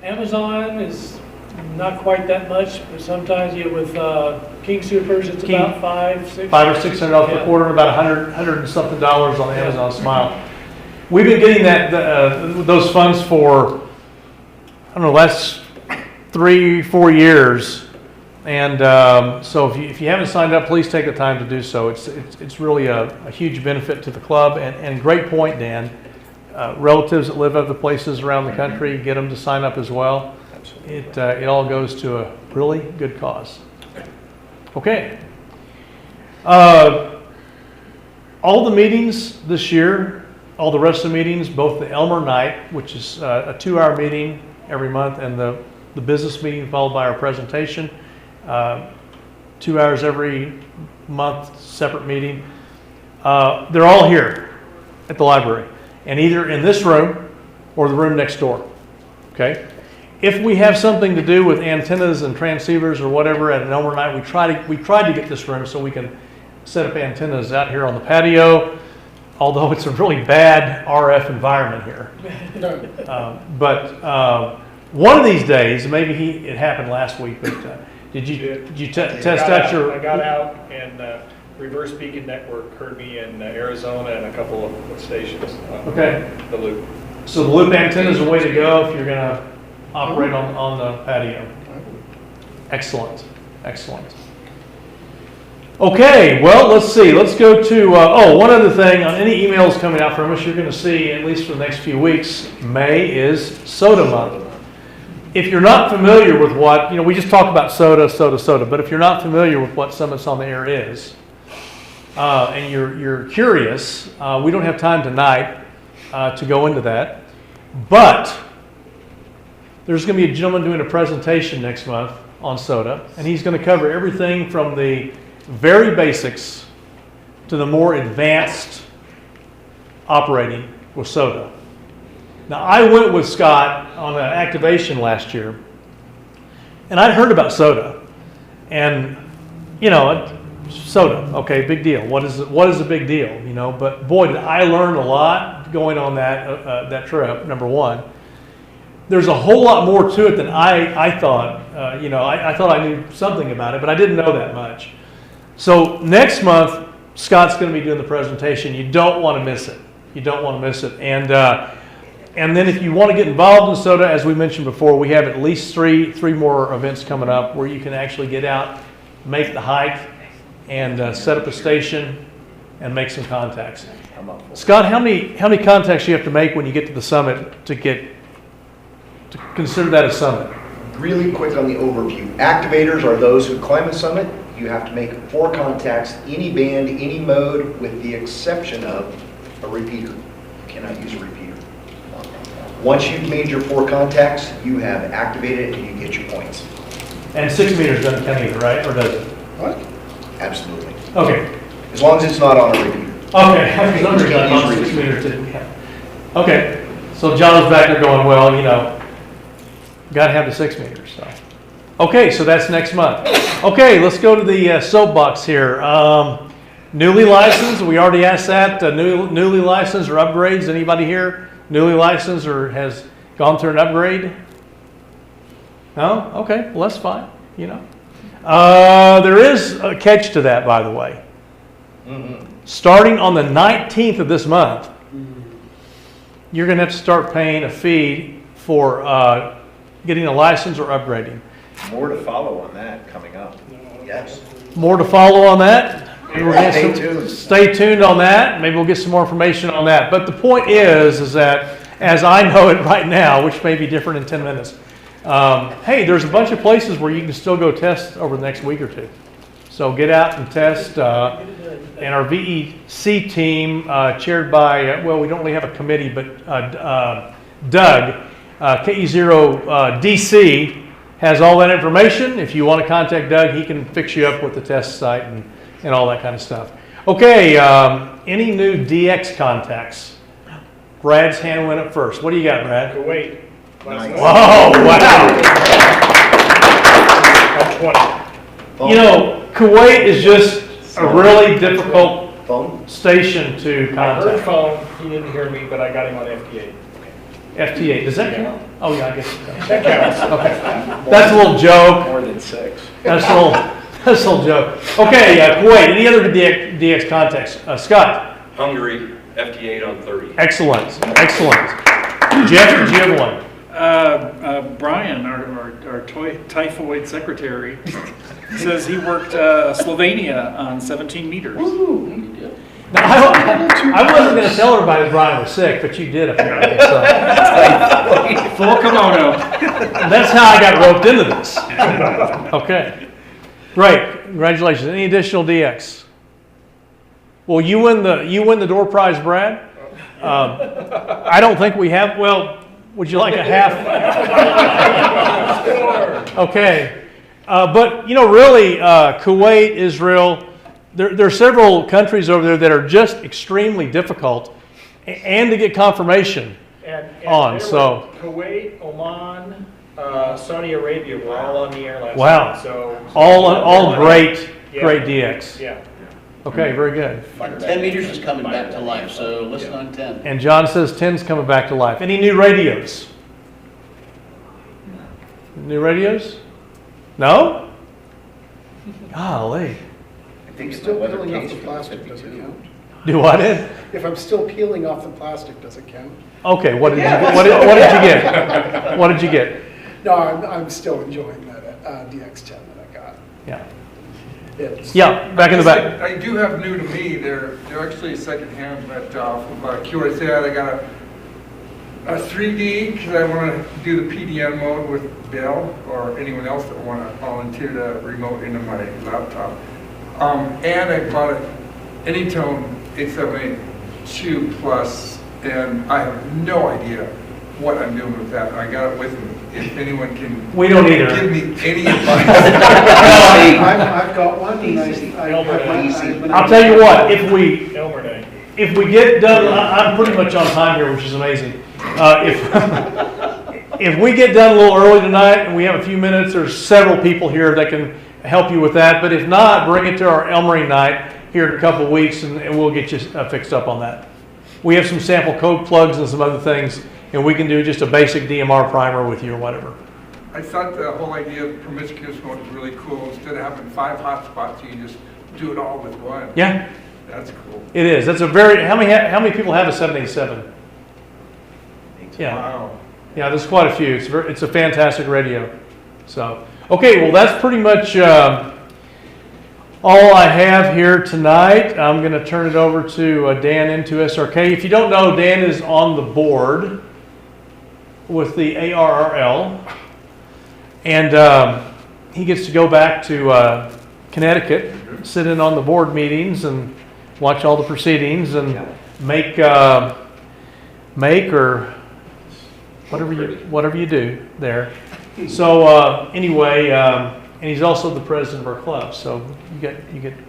Amazon is not quite that much, but sometimes with King Soopers, it's about $500 or $600 per quarter, and about $100 and something on Amazon Smile. We've been getting those funds for, I don't know, last 3-4 years And so if you haven't signed up, please take the time to do so. It's really a huge benefit to the club. And great point, Dan. Relatives that live other places around the country, get them to sign up as well. It all goes to a really good cause. Okay. All the meetings this year, all the rest of the meetings, both the Elmer Night, which is a 2-hour meeting every month, and the business meeting followed by our presentation, 2 hours every month, separate meeting. They're all here at the library, and either in this room or the room next door. Okay. If we have something to do with antennas and transceivers or whatever at an Elmer Night, we tried to get this room so we can set up antennas out here on the patio. Although it's a really bad RF environment here. But one of these days, maybe it happened last week, but did you test out your... I got out and Reverse Beacon Network heard me in Arizona and a couple of stations. Okay. The loop. So the loop antenna is the way to go if you're going to operate on the patio. Excellent. Excellent. Okay, well, let's see. Let's go to, one other thing. On any emails coming out from us, you're going to see, at least for the next few weeks, May is Soda Month. If you're not familiar with what, we just talk about soda, but if you're not familiar with what Summits on the Air is, and you're curious, we don't have time tonight to go into that, but there's going to be a gentleman doing a presentation next month on soda, and he's going to cover everything from the very basics to the more advanced operating with soda. Now, I went with Scott on an activation last year, and I'd heard about soda, and soda, okay, big deal. What is a big deal? But boy, did I learn a lot going on that trip. Number one, there's a whole lot more to it than I thought. I thought I knew something about it, but I didn't know that much. So next month, Scott's going to be doing the presentation. You don't want to miss it. You don't want to miss it. And then if you want to get involved in soda, as we mentioned before, we have at least three more events coming up where you can actually get out, make the hike, and set up a station and make some contacts. Scott, how many contacts do you have to make when you get to the summit to consider that a summit? Really quick on the overview. Activators are those who climb the summit. You have to make 4 contacts, any band, any mode, with the exception of a repeater. You cannot use a repeater. Once you've made your 4 contacts, you have activated and you get your points. And 6 meters doesn't count either, right? Or does it? What? Absolutely. Okay. As long as it's not on a repeater. Okay. I was wondering about 6 meters didn't count. Okay. So John's back there going, well, got to have the 6 meters. So. Okay, so that's next month. Okay, let's go to the soapbox here. Newly licensed, we already asked that. Newly licensed or upgrades, anybody here? Newly licensed or has gone through an upgrade? No? Okay, well that's fine, There is a catch to that, by the way. Mm-hmm. Starting on the 19th of this month, you're going to have to start paying a fee for getting a license or upgrading. More to follow on that coming up. Yes. More to follow on that. Stay tuned. Stay tuned on that. Maybe we'll get some more information on that. But the point is that as I know it right now, which may be different in 10 minutes, hey, there's a bunch of places where you can still go test over the next week or two. So get out and test. And our VEC team, chaired by, we don't really have a committee, but Doug, KE0DC, has all that information. If you want to contact Doug, he can fix you up with the test site and all that kind of stuff. Okay, any new DX contacts? Brad's hand went up first. What do you got, Brad? Kuwait. Nice. Oh, wow. I'm 20. Kuwait is just a really difficult Phone? station to I heard contact. phone, he didn't hear me, but I got him on FT8. FT8, does that count? Oh, yeah, I guess it does. That counts. Okay. That's a little joke. More than 6. That's a little joke. Okay, Kuwait, any other DX contacts? Scott? Hungary, FT8 on 30. Excellent. Jeff, do you have one? Brian, our typhoid secretary, Says he worked Slovenia on 17 meters. Now, I wasn't going to tell everybody that Brian was sick, but you did apparently. So Full kimono. that's how I got roped into this. Okay. Great. Congratulations. Any additional DX? Well, you win the door prize, Brad. I don't think we have. Well, would you like a half? Okay. But really, Kuwait, Israel, there are several countries over there that are just extremely difficult, and to get confirmation on. So Kuwait, Oman, Saudi Arabia were all on the air last wow, night. So all great Yeah. great DX. Yeah. Okay, very good. 10 meters is coming back to life, so listen on 10. And John says 10's coming back to life. Any new radios? New radios? No? Golly. If I'm still peeling off the plastic, does it count? Do what? Ed? If I'm still peeling off the plastic, does it count? Okay, what did you get? What did you get? What did you get? No, I'm still enjoying that DX10 that I got. Yeah. It's, Yeah, back in the back. I do have new to me. They're actually secondhand, but from QSA I got a 3D because I want to do the PDN mode with Dell or anyone else that want to volunteer to remote into my laptop. And I bought an Anytone 878 Plus, and I have no idea what I'm doing with that. I got it with me. If anyone can We don't either. give me any advice. I've got one. I'll tell you what, if we Elmer Day. get done, I'm pretty much on time here, which is amazing. If we get done a little early tonight and we have a few minutes, there's several people here that can help you with that. But if not, bring it to our Elmering night here in a couple of weeks and we'll get you fixed up on that. We have some sample code plugs and some other things, and we can do just a basic DMR primer with you or whatever. I thought the whole idea of promiscuous mode was really cool. Instead of having 5 hotspots, you can just do it all with one. Yeah, That's cool. it is. That's a very, how many people have a 787? Yeah. Wow. Yeah, there's quite a few. It's a fantastic radio. So, okay, well, that's pretty much all I have here tonight. I'm going to turn it over to Dan into SRK. If you don't know, Dan is on the board with the ARRL, and he gets to go back to Connecticut, sit in on the board meetings and watch all the proceedings and make or whatever you do there. So anyway, and he's also the president of our club. So you get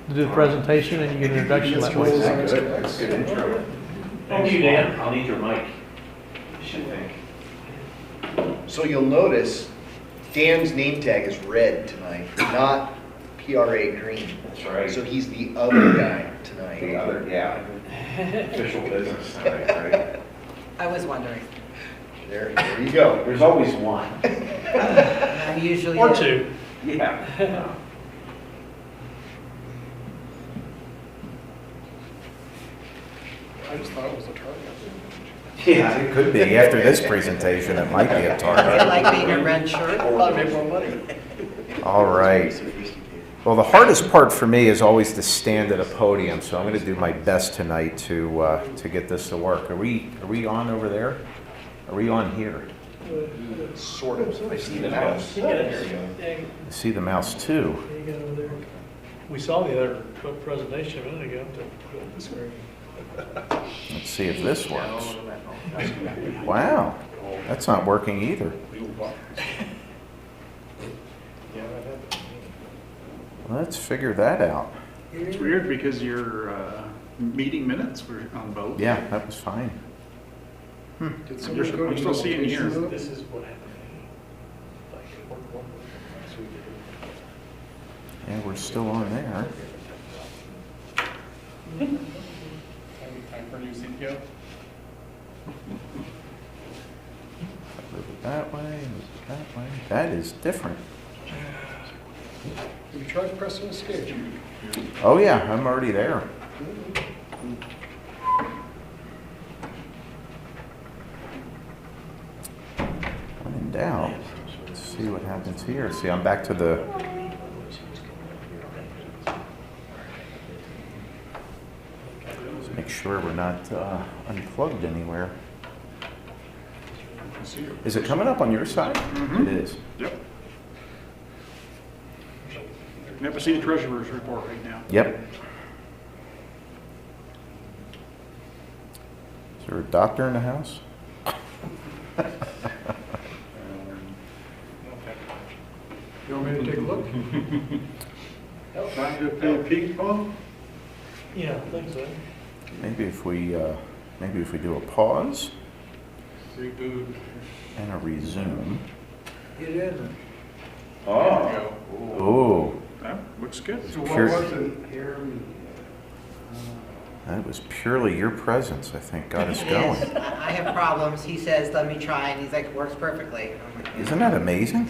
to do the presentation and you get an introduction that way. That's good intro. Thank you, Dan. I'll need your mic. Should think. So you'll notice Dan's name tag is red tonight, not PRA green. That's right. So he's the other guy tonight. The other, yeah. Official business tonight, right? I was wondering. There you go. There's always one. I'm usually. Or two. Yeah. I just thought it was a target. Yeah. It could be. After this presentation, it might be a I target. like being a red shirt. All right. Well, the hardest part for me is always to stand at a podium, so I'm going to do my best tonight to get this to work. Are we on over there? Are we on here? Sort of. I see the mouse. You See the mouse too. got over there. We saw the other presentation a minute ago. Let's see if this works. Wow, that's not working either. Let's figure that out. It's weird because your meeting minutes were on both. Yeah, that was fine. Did someone go We're to still the seeing location here. though? This is what happened. Yeah, we're still on there. Time for new CTO. Move it that way, move it that way. That is different. Have you tried pressing escape? Oh yeah, I'm already there. When in doubt, let's see what happens here. See, I'm back to the sure we're not unplugged anywhere. Is it coming up on your side? It is. Yep. Never see the treasurer's report right now. Yep. Is there a doctor in the house? You want me to take a look? Trying to pay a ping pong? Yeah, I think so. Maybe if we do a pause Reboot. and a resume. Get in. Oh. Oh, That looks good. So what Pure- was it here? that was purely your presence, I think, got us It going. is. I have problems. He says, let me try, and he's like, works perfectly. I'm like, Isn't that amazing?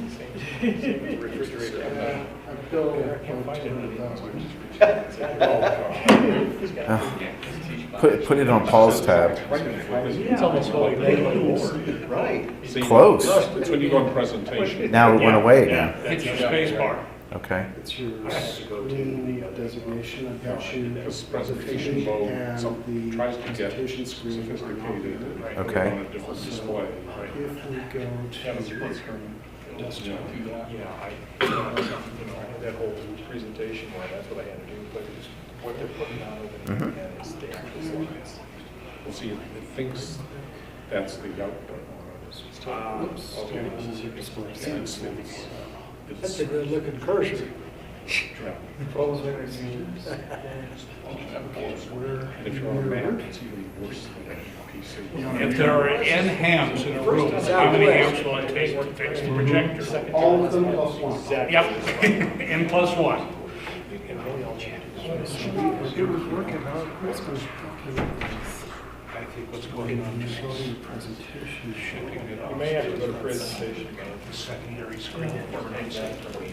Bill, Put it on pause tab. It's almost going Right. Close. It's when you go on presentation. Now it went away again. Hit your space bar. Okay. It's your screen designation. I've got you Because presentation mode, and some the tries to get presentation screen. sophisticated and put it Okay. on a different display. If we go to desktop. That whole presentation, that's what I had to do, but it's what they're putting out over there Mhm. is the actual slides. Well, see, it thinks that's the output. Oops. Okay. That's a good looking cursor. And if you're on a Mac, it's even worse than a PC. If there are N hams in a room, how many hams will it take to fix the projector? All of them plus one. Yep, N plus one. It was working out. I think what's going on is Presentation. you may have to go to presentation mode, the secondary screen.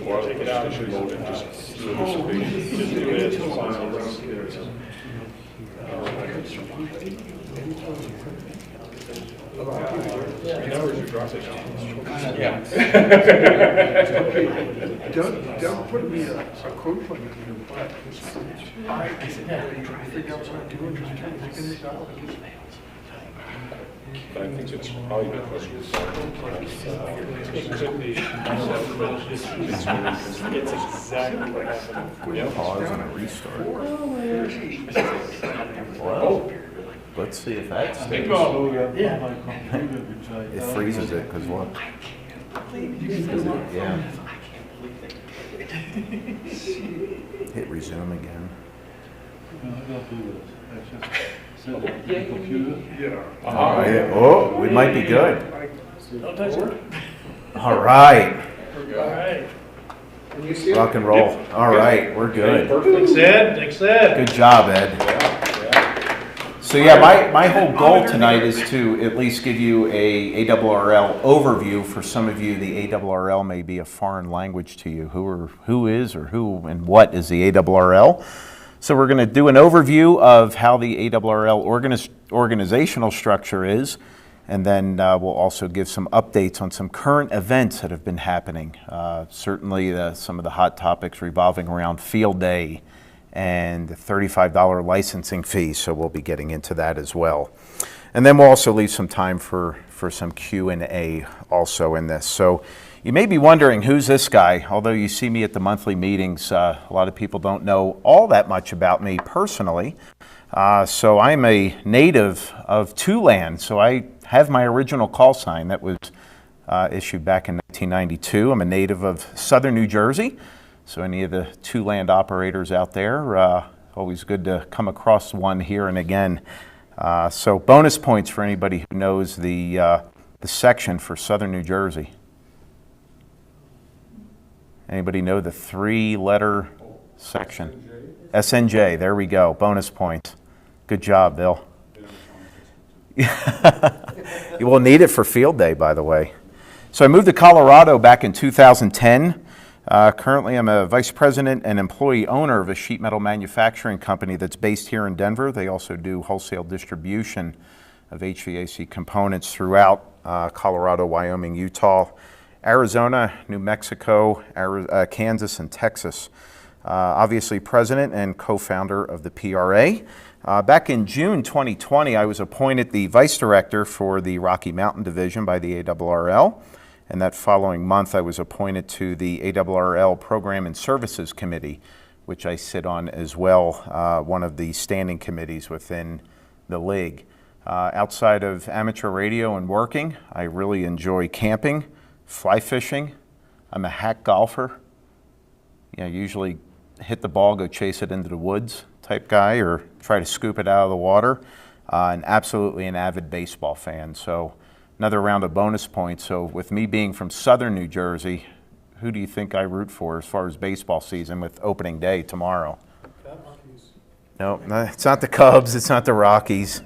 Or take it out of mode and just do it as a page. Just do it as a file. Don't put me a code plug in your butt. I figure out what I'm doing, just trying to figure it out. But I think it's probably because you're. It could be. It's exactly what happened. Pause and a restart. Well, let's see if that stays. It freezes it because what? Yeah. Hit resume again. Oh, we might be good. Don't touch it. All right. All right. Rock and roll. All right, we're good. Thanks, Ed. Thanks, Ed. Good job, Ed. So yeah, my whole goal tonight is to at least give you a ARRL overview. For some of you, the ARRL may be a foreign language to you. Who is or who and what is the ARRL? So we're going to do an overview of how the ARRL organizational structure is, and then we'll also give some updates on some current events that have been happening. Certainly some of the hot topics revolving around Field Day and the $35 licensing fee, so we'll be getting into that as well. And then we'll also leave some time for some Q&A also in this. So you may be wondering, who's this guy? Although you see me at the monthly meetings, a lot of people don't know all that much about me personally. So I'm a native of Two-Land, so I have my original call sign that was issued back in 1992. I'm a native of southern New Jersey. So any of the Two-Land operators out there, always good to come across one here and again. So bonus points for anybody who knows the section for southern New Jersey. Anybody know the three-letter section? SNJ, there we go, bonus points. Good job, Bill. You will need it for Field Day, by the way. So I moved to Colorado back in 2010. Currently, I'm a vice president and employee owner of a sheet metal manufacturing company that's based here in Denver. They also do wholesale distribution of HVAC components throughout Colorado, Wyoming, Utah, Arizona, New Mexico, Kansas, and Texas. Obviously, president and co-founder of the PRA. Back in June 2020, I was appointed the Vice Director for the Rocky Mountain Division by the ARRL, and that following month I was appointed to the ARRL Program and Services Committee, which I sit on as well, one of the standing committees within the league. Outside of amateur radio and working, I really enjoy camping, fly fishing. I'm a hack golfer. Usually hit the ball, go chase it into the woods type guy, or try to scoop it out of the water. And absolutely an avid baseball fan. So another round of bonus points. So with me being from southern New Jersey, who do you think I root for as far as baseball season with opening day tomorrow? No, it's not the Cubs, it's not the Rockies.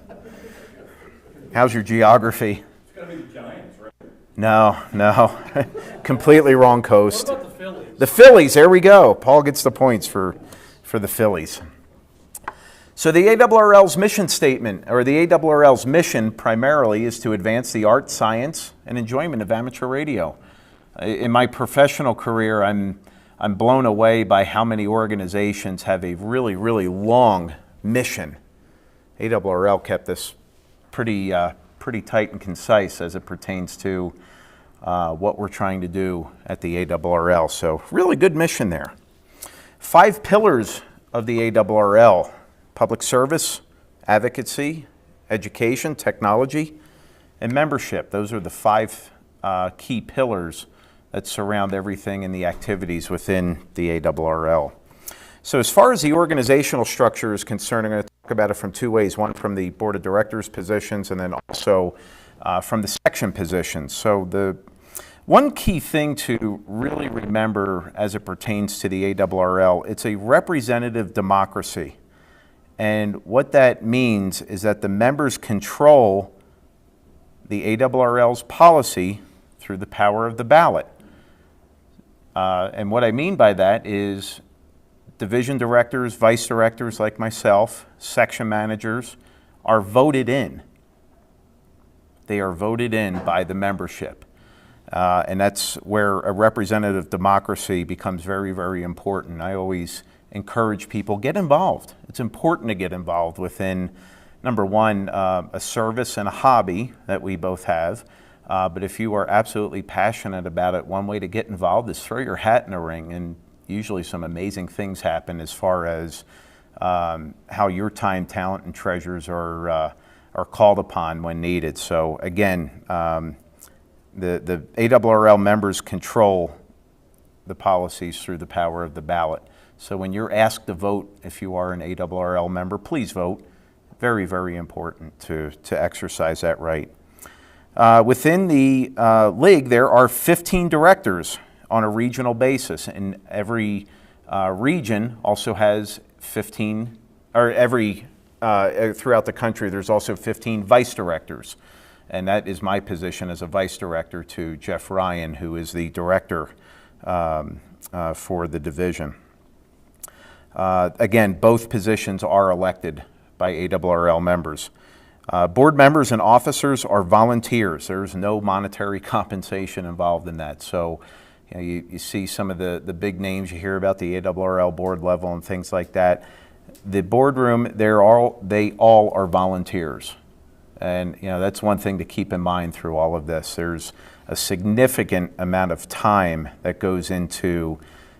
How's your geography? It's gotta be the Giants, right? No. Completely wrong coast. What about the Phillies? The Phillies, there we go. Paul gets the points for the Phillies. So the ARRL's mission statement, or the ARRL's mission primarily, is to advance the art, science, and enjoyment of amateur radio. In my professional career, I'm blown away by how many organizations have a really, really long mission. ARRL kept this pretty tight and concise as it pertains to what we're trying to do at the ARRL. So really good mission there. 5 pillars of the ARRL: public service, advocacy, education, technology, and membership. Those are the 5 key pillars that surround everything in the activities within the ARRL. So as far as the organizational structure is concerned, I'm going to talk about it from 2 ways. One from the board of directors positions, and then also from the section positions. So the one key thing to really remember as it pertains to the ARRL, it's a representative democracy. And what that means is that the members control the ARRL's policy through the power of the ballot. And what I mean by that is division directors, vice directors like myself, section managers are voted in. They are voted in by the membership. And that's where a representative democracy becomes very, very important. I always encourage people, get involved. It's important to get involved within, number one, a service and a hobby that we both have. But if you are absolutely passionate about it, one way to get involved is throw your hat in the ring, and usually some amazing things happen as far as how your time, talent, and treasures are called upon when needed. So again, the ARRL members control the policies through the power of the ballot. So when you're asked to vote, if you are an ARRL member, please vote. Very, very important to exercise that right. Within the league, there are 15 directors on a regional basis, and every region also has 15, or throughout the country, there's also 15 vice directors. And that is my position as a vice director to Jeff Ryan, who is the director for the division. Again, both positions are elected by ARRL members. Board members and officers are volunteers. There's no monetary compensation involved in that. So you see some of the big names you hear about the ARRL board level and things like that. The boardroom, they all are volunteers. And that's one thing to keep in mind through all of this. There's a significant amount of time that goes into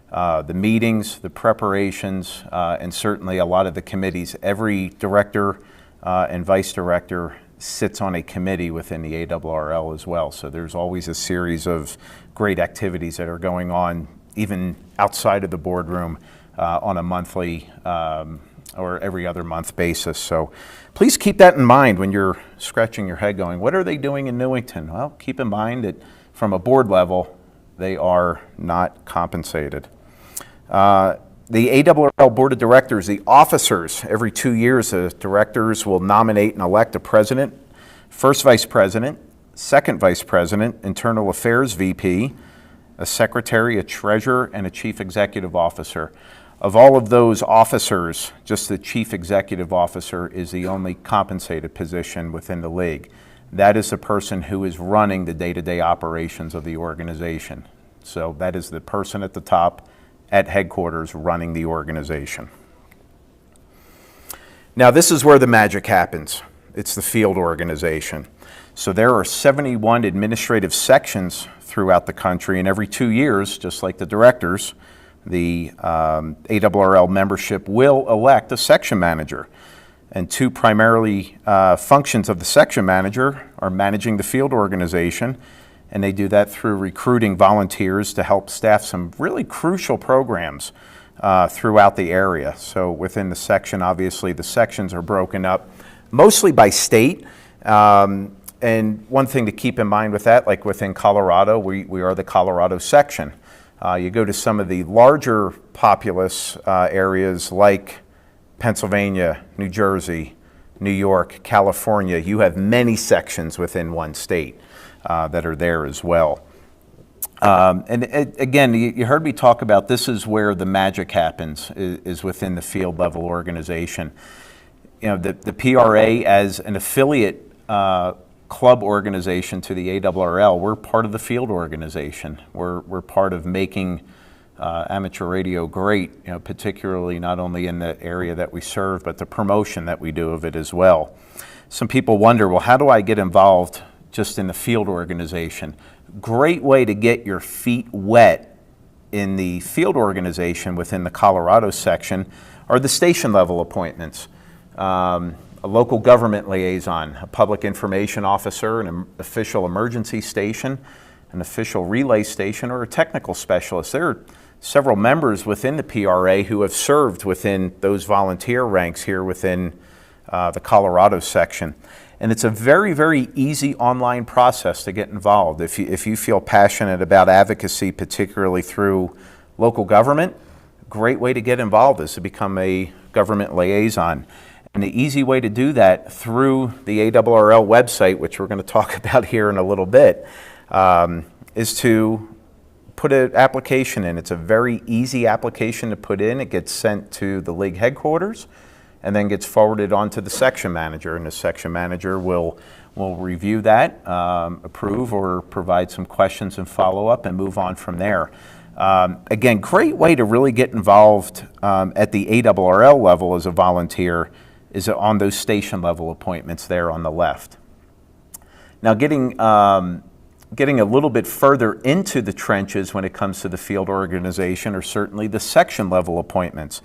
the meetings, the preparations, and certainly a lot of the committees. Every director and vice director sits on a committee within the ARRL as well. So there's always a series of great activities that are going on, even outside of the boardroom, on a monthly or every other month basis. So please keep that in mind when you're scratching your head going, what are they doing in Newington? Well, keep in mind that from a board level, they are not compensated. The ARRL Board of Directors, the officers, every 2 years, the directors will nominate and elect a president, first vice president, second vice president, internal affairs VP, a secretary, a treasurer, and a chief executive officer. Of all of those officers, just the chief executive officer is the only compensated position within the league. That is the person who is running the day-to-day operations of the organization. So that is the person at the top at headquarters running the organization. Now, this is where the magic happens. It's the field organization. So there are 71 administrative sections throughout the country, and every 2 years, just like the directors, the ARRL membership will elect a section manager. And two primarily functions of the section manager are managing the field organization, and they do that through recruiting volunteers to help staff some really crucial programs throughout the area. So within the section, obviously, the sections are broken up mostly by state. And one thing to keep in mind with that, like within Colorado, we are the Colorado section. You go to some of the larger populous areas like Pennsylvania, New Jersey, New York, California, you have many sections within one state that are there as well. Again, you heard me talk about this is where the magic happens, is within the field level organization. You know, the PRA as an affiliate club organization to the ARRL, we're part of the field organization. We're part of making amateur radio great, you know, particularly not only in the area that we serve, but the promotion that we do of it as well. Some people wonder, well, how do I get involved just in the field organization? Great way to get your feet wet in the field organization within the Colorado section are the station level appointments. A local government liaison, a public information officer, an official emergency station, an official relay station, or a technical specialist. There are several members within the PRA who have served within those volunteer ranks here within the Colorado section. And it's a very, very easy online process to get involved. If you feel passionate about advocacy, particularly through local government, a great way to get involved is to become a government liaison. And the easy way to do that through the ARRL website, which we're going to talk about here in a little bit, is to put an application in. It's a very easy application to put in. It gets sent to the league headquarters and then gets forwarded on to the section manager. And the section manager will review that, approve, or provide some questions and follow up and move on from there. Again, great way to really get involved at the ARRL level as a volunteer is on those station level appointments there on the left. Now getting a little bit further into the trenches when it comes to the field organization are certainly the section level appointments.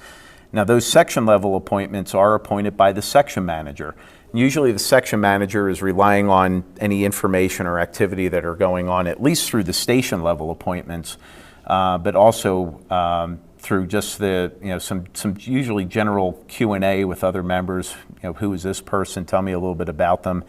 Now those section level appointments are appointed by the section manager. Usually the section manager is relying on any information or activity that are going on, at least through the station level appointments, but also through just the, some usually general Q&A with other members. Who is this person? Tell me a little bit about them.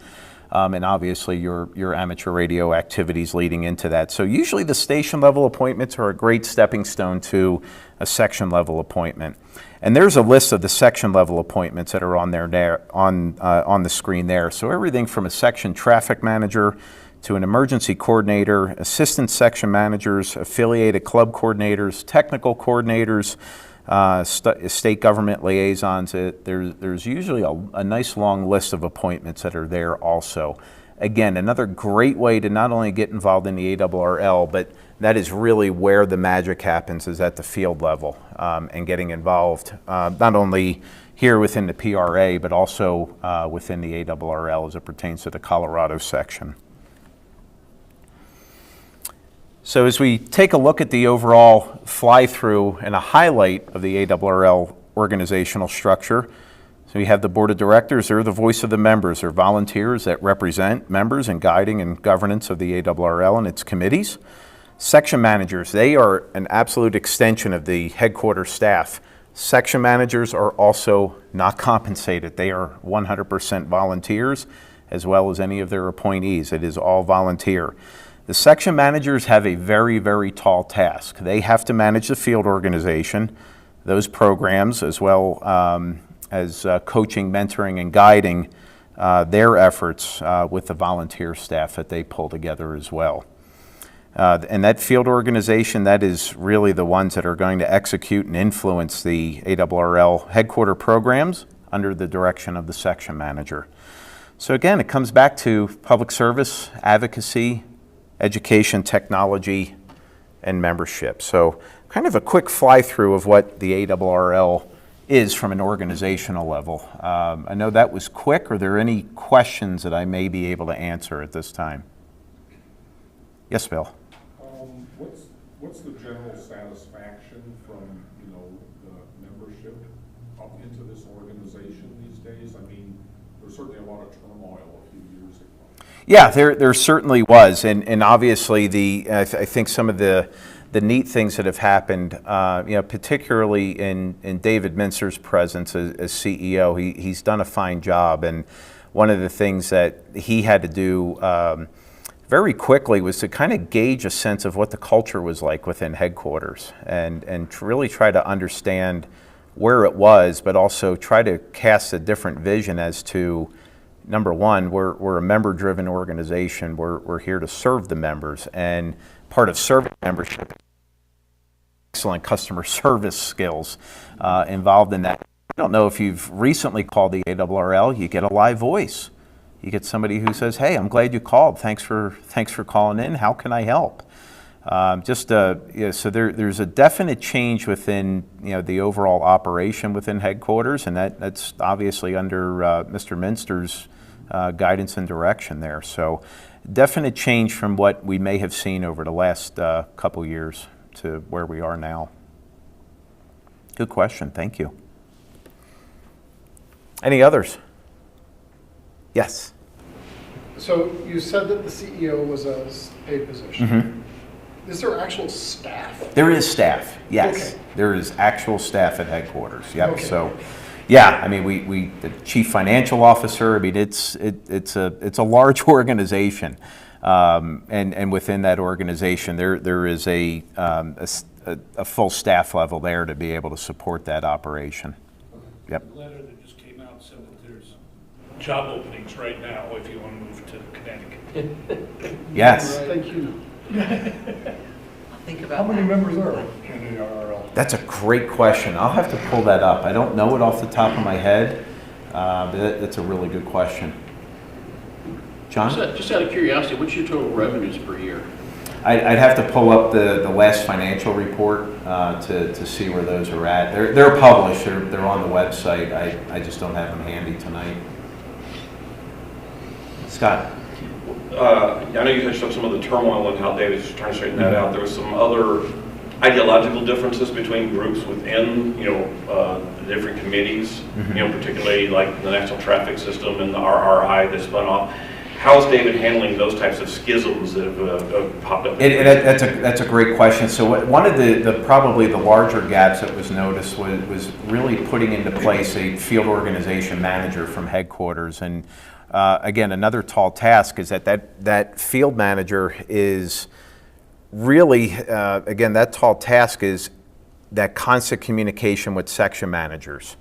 And obviously your amateur radio activities leading into that. So usually the station level appointments are a great stepping stone to a section level appointment. And there's a list of the section level appointments that are on there on the screen there. So everything from a section traffic manager to an emergency coordinator, assistant section managers, affiliated club coordinators, technical coordinators, state government liaisons. There's usually a nice long list of appointments that are there also. Again, another great way to not only get involved in the ARRL, but that is really where the magic happens, is at the field level, and getting involved not only here within the PRA, but also within the ARRL as it pertains to the Colorado section. So as we take a look at the overall fly-through and a highlight of the ARRL organizational structure, so we have the board of directors. They're the voice of the members. They're volunteers that represent members in guiding and governance of the ARRL and its committees. Section managers, they are an absolute extension of the headquarters staff. Section managers are also not compensated. They are 100% volunteers, as well as any of their appointees. It is all volunteer. The section managers have a very, very tall task. They have to manage the field organization, those programs, as well as coaching, mentoring, and guiding their efforts with the volunteer staff that they pull together as well. And that field organization, that is really the ones that are going to execute and influence the ARRL headquarter programs under the direction of the section manager. So again, it comes back to public service, advocacy, education, technology, and membership. So kind of a quick fly through of what the ARRL is from an organizational level. I know that was quick. Are there any questions that I may be able to answer at this time? Yes, Bill. What's the general satisfaction from, you know, the membership up into this organization these days? I mean, there's certainly a lot of turmoil a few years ago. Yeah, there certainly was, and obviously I think some of the neat things that have happened, you know, particularly in David Minster's presence as CEO, he's done a fine job, and one of the things that he had to do very quickly was to kind of gauge a sense of what the culture was like within headquarters, and to really try to understand where it was, but also try to cast a different vision as to, number one, we're a member-driven organization. We're here to serve the members, and part of serving membership, excellent customer service skills involved in that. I don't know if you've recently called the ARRL, you get a live voice. You get somebody who says, "Hey, I'm glad you called. Thanks for calling in. How can I help?" So there's a definite change within, you know, the overall operation within headquarters, and that's obviously under Mr. Minster's guidance and direction there. So definite change from what we may have seen over the last couple years to where we are now. Good question. Thank you. Any others? Yes. So you said that the CEO was a paid position. Mm-hmm. Is there actual staff? There is staff, yes. Okay. There is actual staff at headquarters, yep. Okay. So, yeah, I mean, we the chief financial officer, I mean, it's a large organization. And within that organization, there is a full staff level there to be able to support that operation. Yep. The letter that just came out said that there's job openings right now if you want to move to Connecticut. Yes. Thank you. I'll think about How many that. members are in the ARRL? That's a great question. I'll have to pull that up. I don't know it off the top of my head, but that's a really good question. John? Just out of curiosity, what's your total revenues per year? I'd have to pull up the last financial report to see where those are at. They're published. They're on the website. I just don't have them handy tonight. Scott? I know you touched on some of the turmoil and how David's trying to straighten that out. There was some other ideological differences between groups within, you know, the different committees, you know, particularly like the National Traffic System and the RRI that spun off. How is David handling those types of schisms that have popped up? That's a great question. So one of the probably the larger gaps that was noticed was really putting into place a field organization manager from headquarters. And again, another tall task is that field manager is really, again, that tall task is that constant communication with section managers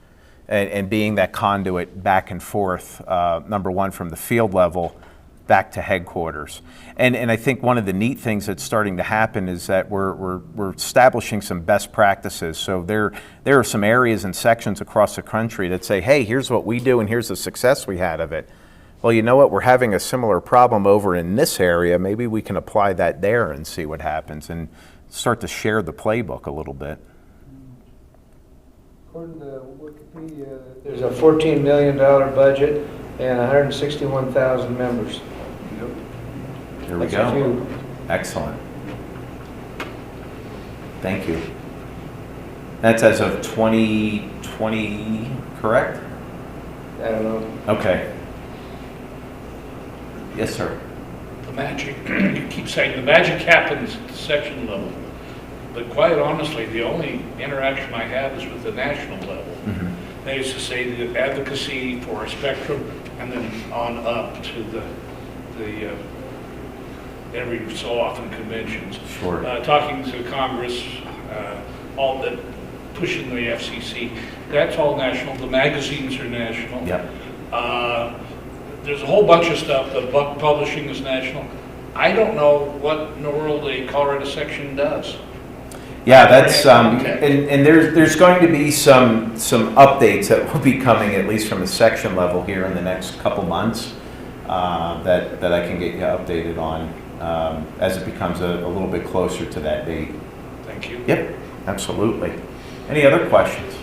and being that conduit back and forth, number one, from the field level back to headquarters. And I think one of the neat things that's starting to happen is that we're establishing some best practices. So there are some areas and sections across the country that say, hey, here's what we do and here's the success we had of it. Well, you know what, we're having a similar problem over in this area. Maybe we can apply that there and see what happens and start to share the playbook a little bit. According to Wikipedia, there's a $14 million budget and 161,000 members. There we That's go. a few. Excellent. Thank you. That's as of 2020, correct? I don't know. Okay. Yes, sir. The magic, you keep saying the magic happens at the section level. But quite honestly, the only interaction I have is with the national level. Mm-hmm. They used to say the advocacy for a spectrum and then on up to the every so often conventions. Sure. Talking to Congress, all that, pushing the FCC. That's all national. The magazines are national. Yep. There's a whole bunch of stuff. The book publishing is national. I don't know what in the world a Colorado section does. Yeah, that's and there's going to be some updates that will be coming, at least from a section level here in the next couple months, that I can get you updated on as it becomes a little bit closer to that date. Thank you. Yep, absolutely. Any other questions?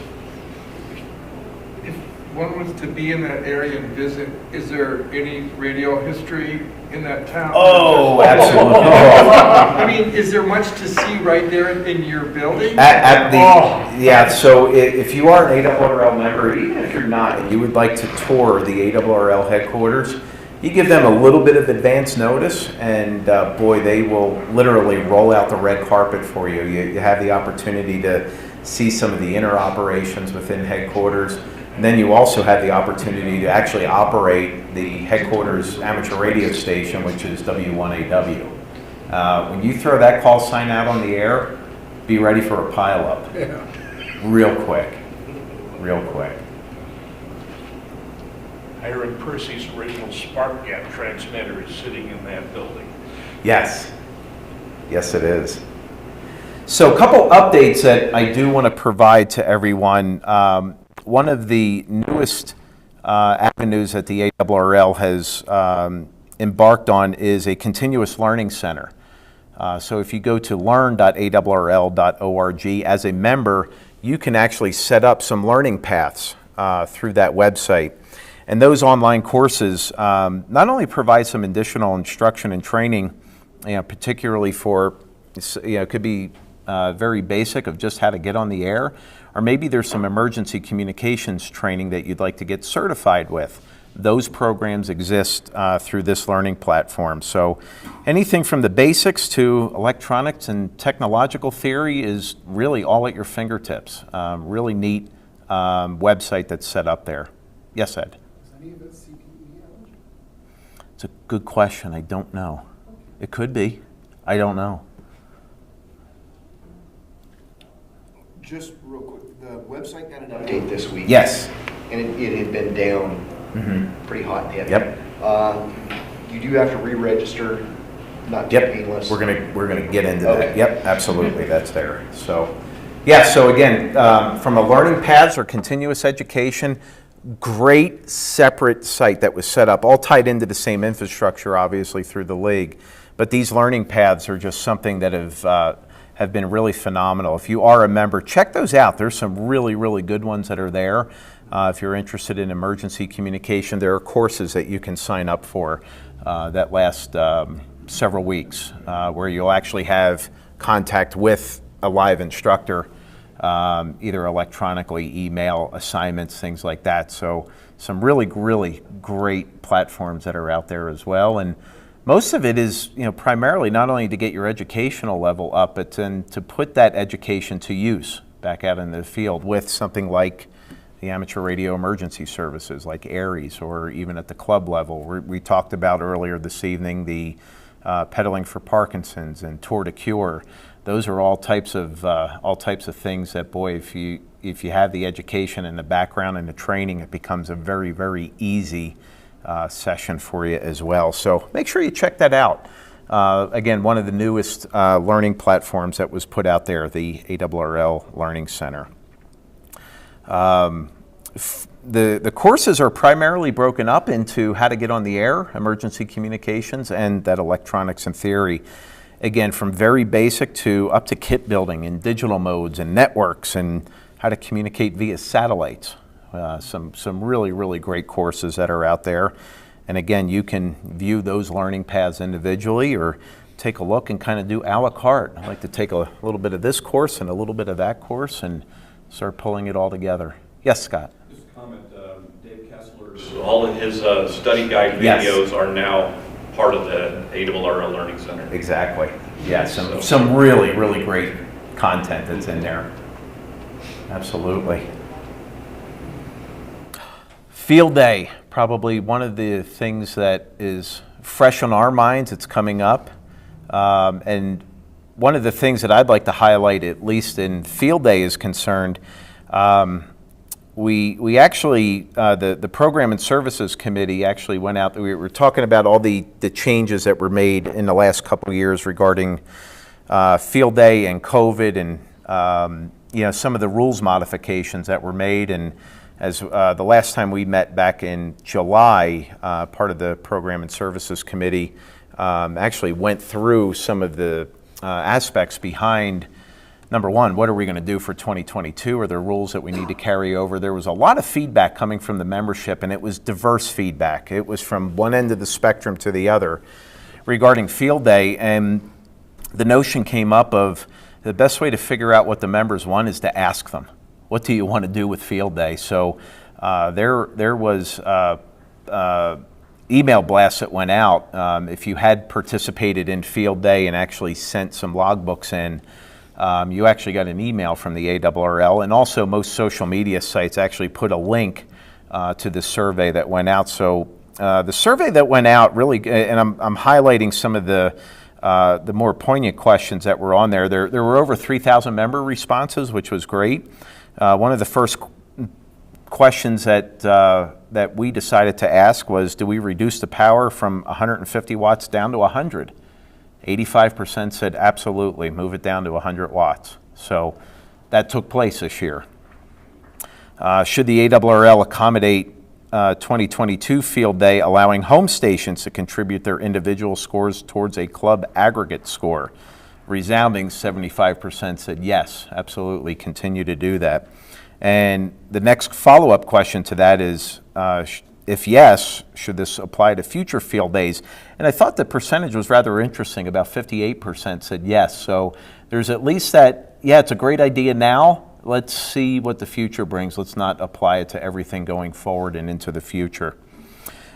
one was to be in that area and visit, is there any radio history in that town? Oh, absolutely. I mean, is there much to see right there in your building? Yeah, so if you are an ARRL member, even if you're not, and you would like to tour the ARRL headquarters, you give them a little bit of advance notice, and boy, they will literally roll out the red carpet for you. You have the opportunity to see some of the inner operations within headquarters. And then you also have the opportunity to actually operate the headquarters amateur radio station, which is W1AW. When you throw that call sign out on the air, be ready for a pileup. Yeah. Real quick. Real quick. I heard Percy's original spark gap transmitter is sitting in that building. Yes. Yes, it is. So a couple updates that I do want to provide to everyone. One of the newest avenues that the ARRL has embarked on is a continuous learning center. So if you go to learn.arrl.org, as a member, you can actually set up some learning paths through that website. And those online courses not only provide some additional instruction and training, particularly for, it could be very basic of just how to get on the air, or maybe there's some emergency communications training that you'd like to get certified with. Those programs exist through this learning platform. So anything from the basics to electronics and technological theory is really all at your fingertips. Really neat website that's set up there. Yes, Ed? Is any of it CPE eligible? It's a good question. I don't know. It could be. I don't know. Just real quick, the website got an update this week. Yes. And it had been down pretty hot and heavy. Yep. You do have to re-register, not too painless. We're gonna get into Okay. that. Yep, absolutely, that's there. So, yeah, so again, from a learning paths or continuous education, great separate site that was set up, all tied into the same infrastructure, obviously, through the league. But these learning paths are just something that have been really phenomenal. If you are a member, check those out. There's some really, really good ones that are there. If you're interested in emergency communication, there are courses that you can sign up for that last several weeks where you'll actually have contact with a live instructor, either electronically, email, assignments, things like that. So some really, really great platforms that are out there as well. And most of it is, primarily not only to get your educational level up, but then to put that education to use back out in the field with something like the amateur radio emergency services like ARRL, or even at the club level. We talked about earlier this evening the pedaling for Parkinson's and Tour de Cure. Those are all types of things that, boy, if you have the education and the background and the training, it becomes a very, very easy session for you as well. So make sure you check that out. Again, one of the newest learning platforms that was put out there, the ARRL Learning Center. The courses are primarily broken up into how to get on the air, emergency communications, and that electronics and theory. Again, from very basic to up to kit building and digital modes and networks and how to communicate via satellites. Some really, really great courses that are out there. And again, you can view those learning paths individually or take a look and kind of do a la carte. I like to take a little bit of this course and a little bit of that course and start pulling it all together. Yes, Scott? Just a comment, Dave Kessler's, all of his study guide Yes. videos are now part of the ARRL Learning Center. Exactly. Yeah, some really, really great content that's in there. Absolutely. Field Day, probably one of the things that is fresh on our minds. It's coming up. And one of the things that I'd like to highlight, at least in Field Day is concerned, we actually, the Program and Services Committee actually went out, we were talking about all the changes that were made in the last couple of years regarding Field Day and COVID and some of the rules modifications that were made. And as the last time we met back in July, part of the Program and Services Committee actually went through some of the aspects behind number one, what are we going to do for 2022? Are there rules that we need to carry over? There was a lot of feedback coming from the membership, and it was diverse feedback. It was from one end of the spectrum to the other regarding field day, and the notion came up of the best way to figure out what the members want is to ask them, what do you want to do with field day? So there was email blasts that went out. If you had participated in field day and actually sent some logbooks in, you actually got an email from the ARRL, and also most social media sites actually put a link to the survey that went out. So the survey that went out really, and I'm highlighting some of the more poignant questions that were on there. There were over 3,000 member responses, which was great. One of the first questions that we decided to ask was, do we reduce the power from 150 watts down to 100? 85% said absolutely, move it down to 100 watts. So that took place this year. Should the ARRL accommodate 2022 field day, allowing home stations to contribute their individual scores towards a club aggregate score? Resounding 75% said yes, absolutely, continue to do that. And the next follow-up question to that is, if yes, should this apply to future field days? And I thought the percentage was rather interesting. About 58% said yes. So there's at least that, yeah, it's a great idea now. Let's see what the future brings. Let's not apply it to everything going forward and into the future.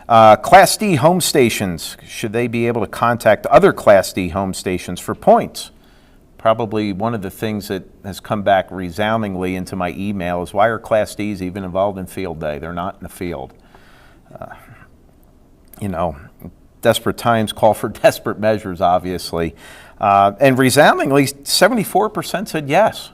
Class D home stations, should they be able to contact other Class D home stations for points? Probably one of the things that has come back resoundingly into my email is, why are Class Ds even involved in field day? They're not in the field. You know, desperate times call for desperate measures, obviously. And resoundingly, 74% said yes.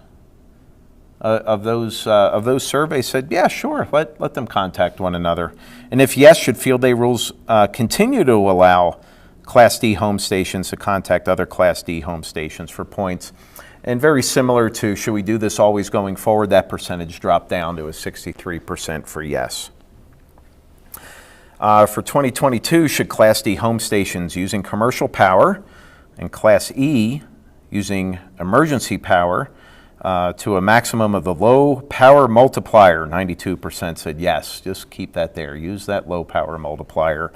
Of those surveys said, yeah, sure, let them contact one another. And if yes, should field day rules continue to allow Class D home stations to contact other Class D home stations for points? And very similar to, should we do this always going forward, that percentage dropped down to a 63% for yes. For 2022, should Class D home stations using commercial power and Class E using emergency power to a maximum of the low power multiplier? 92% said yes, just keep that there. Use that low power multiplier,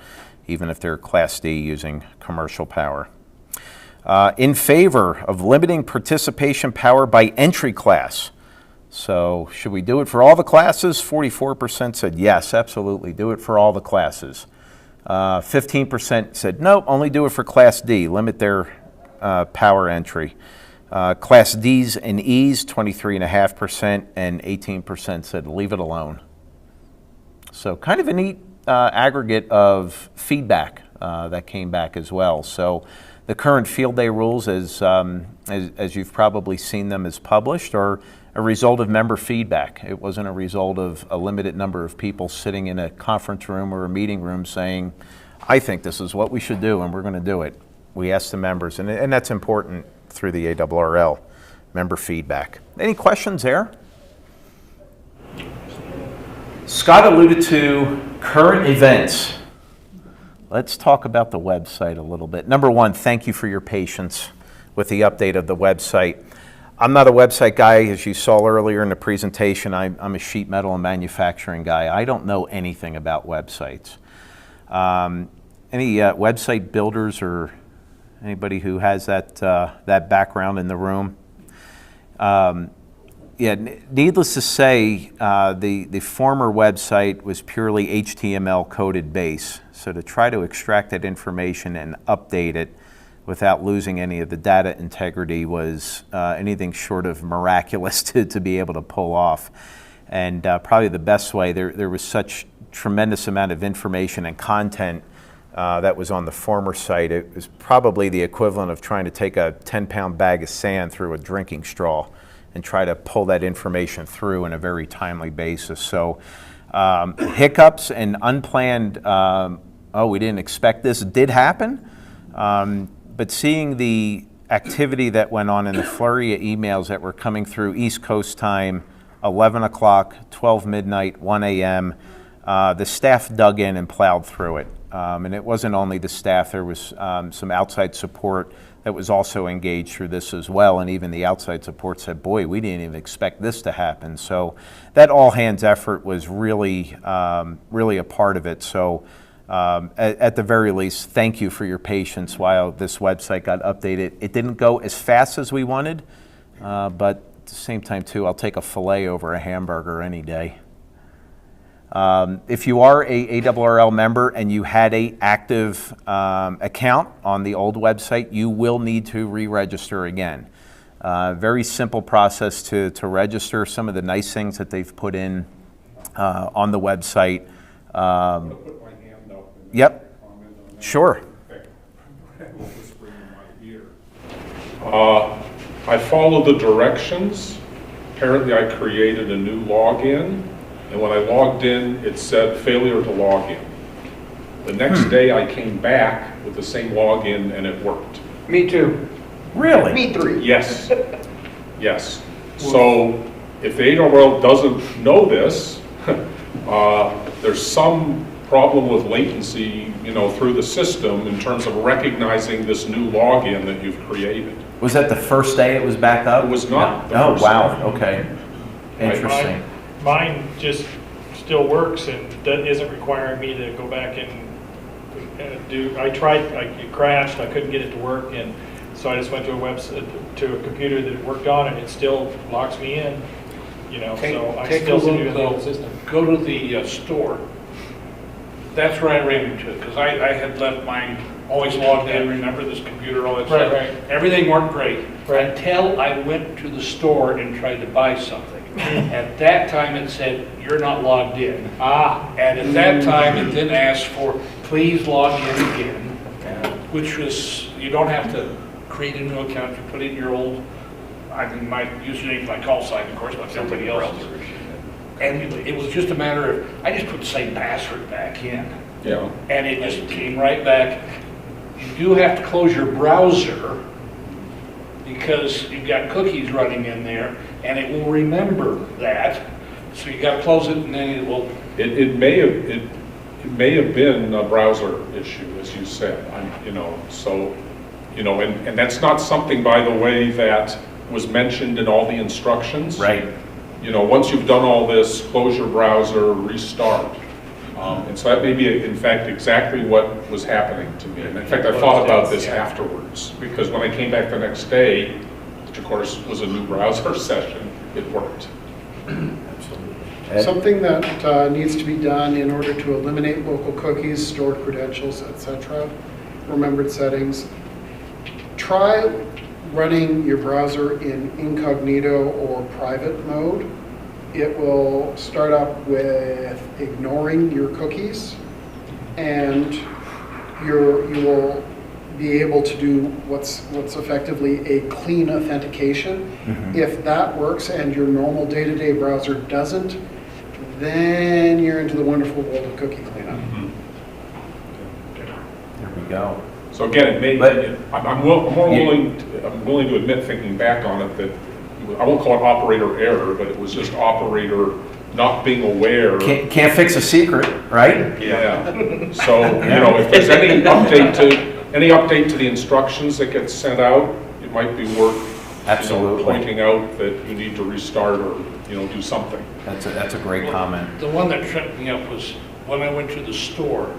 even if they're Class D using commercial power. In favor of limiting participation power by entry class. So should we do it for all the classes? 44% said yes, absolutely, do it for all the classes. 15% said no, only do it for Class D, limit their power entry. Class Ds and Es, 23.5%, and 18% said leave it alone. So kind of a neat aggregate of feedback that came back as well. So the current field day rules, as you've probably seen them as published, are a result of member feedback. It wasn't a result of a limited number of people sitting in a conference room or a meeting room saying, I think this is what we should do and we're going to do it. We asked the members, and that's important through the ARRL, member feedback. Any questions there? Scott alluded to current events. Let's talk about the website a little bit. Number one, thank you for your patience with the update of the website. I'm not a website guy, as you saw earlier in the presentation. I'm a sheet metal and manufacturing guy. I don't know anything about websites. Any website builders or anybody who has that background in the room? Yeah, needless to say, the former website was purely HTML coded base. So to try to extract that information and update it without losing any of the data integrity was anything short of miraculous to be able to pull off. And probably the best way, there was such tremendous amount of information and content that was on the former site. It was probably the equivalent of trying to take a 10-pound bag of sand through a drinking straw and try to pull that information through in a very timely basis. So hiccups and unplanned, we didn't expect this, did happen. But seeing the activity that went on in the flurry of emails that were coming through East Coast time, 11 o'clock, 12 midnight, 1 a.m., the staff dug in and plowed through it. And it wasn't only the staff, there was some outside support that was also engaged through this as well. And even the outside support said, boy, we didn't even expect this to happen. So that all hands effort was really, really a part of it. So at the very least, thank you for your patience while this website got updated. It didn't go as fast as we wanted, but at the same time too, I'll take a filet over a hamburger any day. If you are a ARRL member and you had a active account on the old website, you will need to re-register again. Very simple process to register. Some of the nice things that they've put in on the website. Yep. Sure. I followed the directions. Apparently I created a new login. And when I logged in, it said failure to log in. The next day I came back with the same login and it worked. Me too. Really? Me three. Yes. Yes. So if the ARRL doesn't know this, there's some problem with latency, through the system in terms of recognizing this new login that you've created. Was that the first day it was back up? It was not. No. Oh, wow. Okay. Interesting. Mine just still works and that isn't requiring me to go back and do, I tried, it crashed, I couldn't get it to work, and so I just went to a website, to a computer that it worked on, and it still locks me in, so I still seem to be in the old system. Go to the store. That's where I ran into it, because I had left mine always logged in, remember this computer, all that stuff. Right. Everything worked great, Right. until I went to the store and tried to buy something. At that time, it said, you're not logged in. And at that time, it then asked for, please log in again, which was, you don't have to create a new account, you put in your old, my username, my call sign, of course, like everybody else's. And it was just a matter of, I just put the same password back in. Yeah. And it just came right back. You do have to close your browser because you've got cookies running in there, and it will remember that. So you got to close it, and then it will. It may have been a browser issue, as you said. And that's not something, by the way, that was mentioned in all the instructions. Right. Once you've done all this, close your browser, restart. And so that may be, in fact, exactly what was happening to me. And in fact, I thought about this afterwards, because when I came back the next day, which of course was a new browser session, it worked. Absolutely. Something that needs to be done in order to eliminate local cookies, stored credentials, etc., remembered settings. Try running your browser in incognito or private mode. It will start up with ignoring your cookies, and you will be able to do what's effectively a clean authentication. Mm-hmm. If that works and your normal day-to-day browser doesn't, then you're into the wonderful world of cookie cleanup. Mm-hmm. There we go. So again, I'm willing to admit, thinking back on it, that I won't call it operator error, but it was just operator not being aware. Can't fix a secret, right? Yeah. So if there's any update to the instructions that gets sent out, it might be worth absolutely pointing out that you need to restart or do something. That's a great comment. The one that tripped me up was when I went to the store.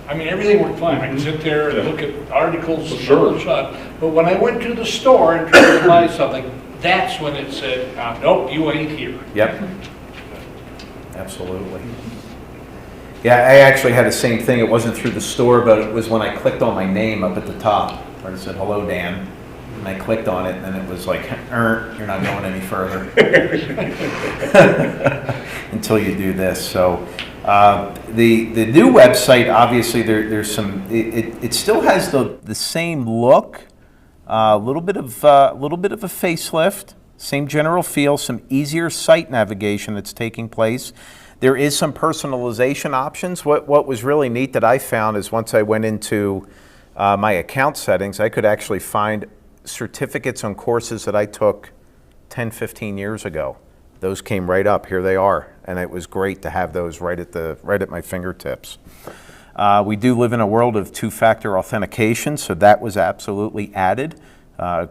I mean, everything worked fine. I could sit there and look at articles and Sure. shot. But when I went to the store and tried to buy something, that's when it said, nope, you ain't here. Yep. Absolutely. Yeah, I actually had the same thing. It wasn't through the store, but it was when I clicked on my name up at the top, where it said, hello, Dan. And I clicked on it, and it was like, you're not going any further. Until you do this. So the new website, obviously, there's some, it still has the same look, a little bit of a facelift, same general feel, some easier site navigation that's taking place. There is some personalization options. What was really neat that I found is once I went into my account settings, I could actually find certificates on courses that I took 10, 15 years ago. Those came right up. Here they are. And it was great to have those right at my fingertips. We do live in a world of two-factor authentication, so that was absolutely added.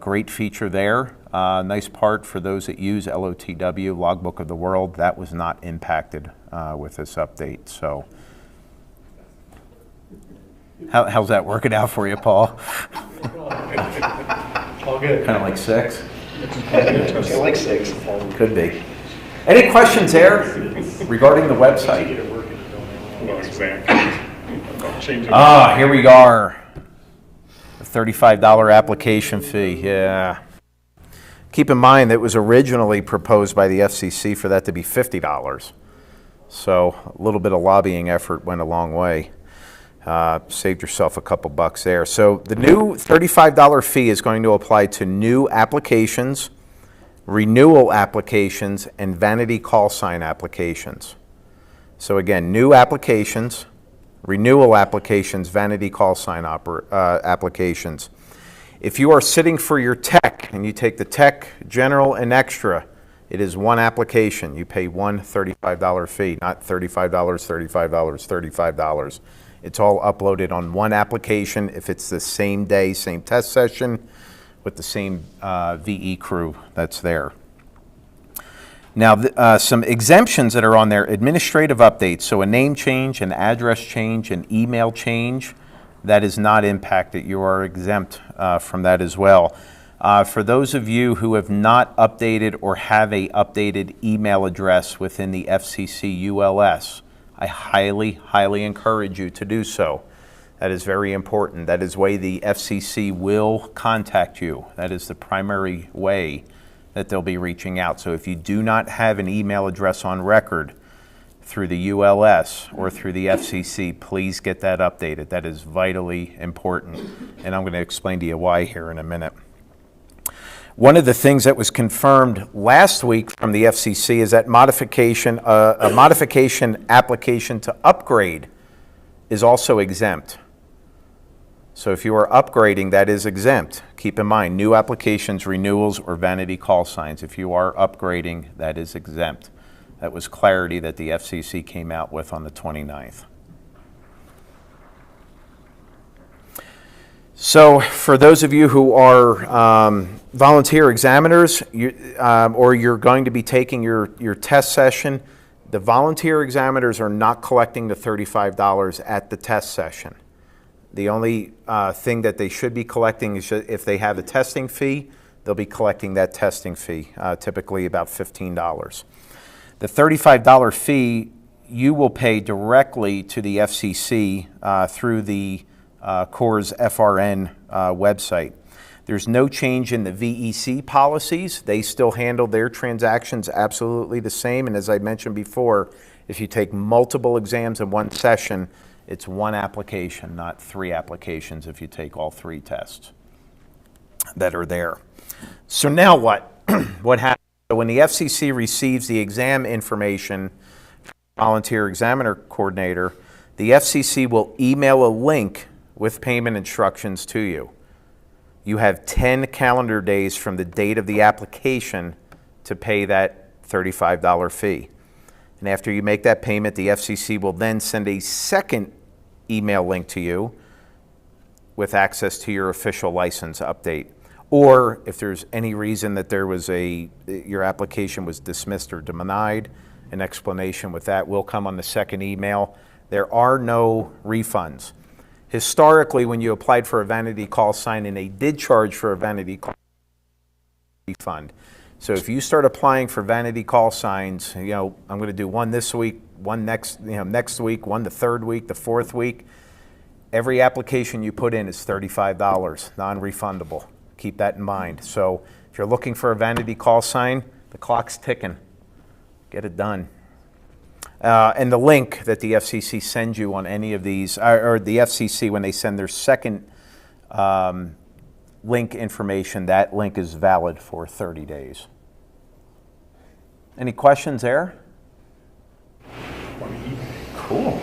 Great feature there. Nice part for those that use LOTW, Logbook of the World. That was not impacted with this update. So, how's that working out for you, Paul? All good. Kind of like 6? I like 6. Could be. Any questions there regarding the website? Here we are. The $35 application fee, yeah. Keep in mind that it was originally proposed by the FCC for that to be $50. So a little bit of lobbying effort went a long way. Saved yourself a couple bucks there. So the new $35 fee is going to apply to new applications, renewal applications, and vanity call sign applications. So again, new applications, renewal applications, vanity call sign applications. If you are sitting for your tech and you take the tech, general, and extra, it is one application. You pay one $35 fee, not $35, $35, $35. It's all uploaded on one application if it's the same day, same test session with the same VE crew that's there. Now, some exemptions that are on there, administrative updates, so a name change, an address change, an email change, that is not impacted. You are exempt from that as well. For those of you who have not updated or have a updated email address within the FCC ULS, I highly, highly encourage you to do so. That is very important. That is the way the FCC will contact you. That is the primary way that they'll be reaching out. So if you do not have an email address on record through the ULS or through the FCC, please get that updated. That is vitally important. And I'm going to explain to you why here in a minute. One of the things that was confirmed last week from the FCC is that a modification application to upgrade is also exempt. So if you are upgrading, that is exempt. Keep in mind, new applications, renewals, or vanity call signs. If you are upgrading, that is exempt. That was clarity that the FCC came out with on the 29th. So for those of you who are volunteer examiners, or you're going to be taking your test session, the volunteer examiners are not collecting the $35 at the test session. The only thing that they should be collecting is if they have a testing fee, they'll be collecting that testing fee, typically about $15. The $35 fee you will pay directly to the FCC through the Corps' FRN website. There's no change in the VEC policies. They still handle their transactions absolutely the same. And as I mentioned before, if you take multiple exams in one session, it's one application, not 3 applications if you take all 3 tests that are there. So now what? What happens? So when the FCC receives the exam information from the volunteer examiner coordinator, the FCC will email a link with payment instructions to you. You have 10 calendar days from the date of the application to pay that $35 fee. And after you make that payment, the FCC will then send a second email link to you with access to your official license update. Or if there's any reason that your application was dismissed or denied, an explanation with that will come on the second email. There are no refunds. Historically, when you applied for a vanity call sign and they did charge for a vanity call refund. So if you start applying for vanity call signs, I'm going to do one this week, one next week, one the third week, the fourth week. Every application you put in is $35, non-refundable. Keep that in mind. So if you're looking for a vanity call sign, the clock's ticking. Get it done. And the link that the FCC sends you on any of these, or the FCC when they send their second link information, that link is valid for 30 days. Any questions there? Cool.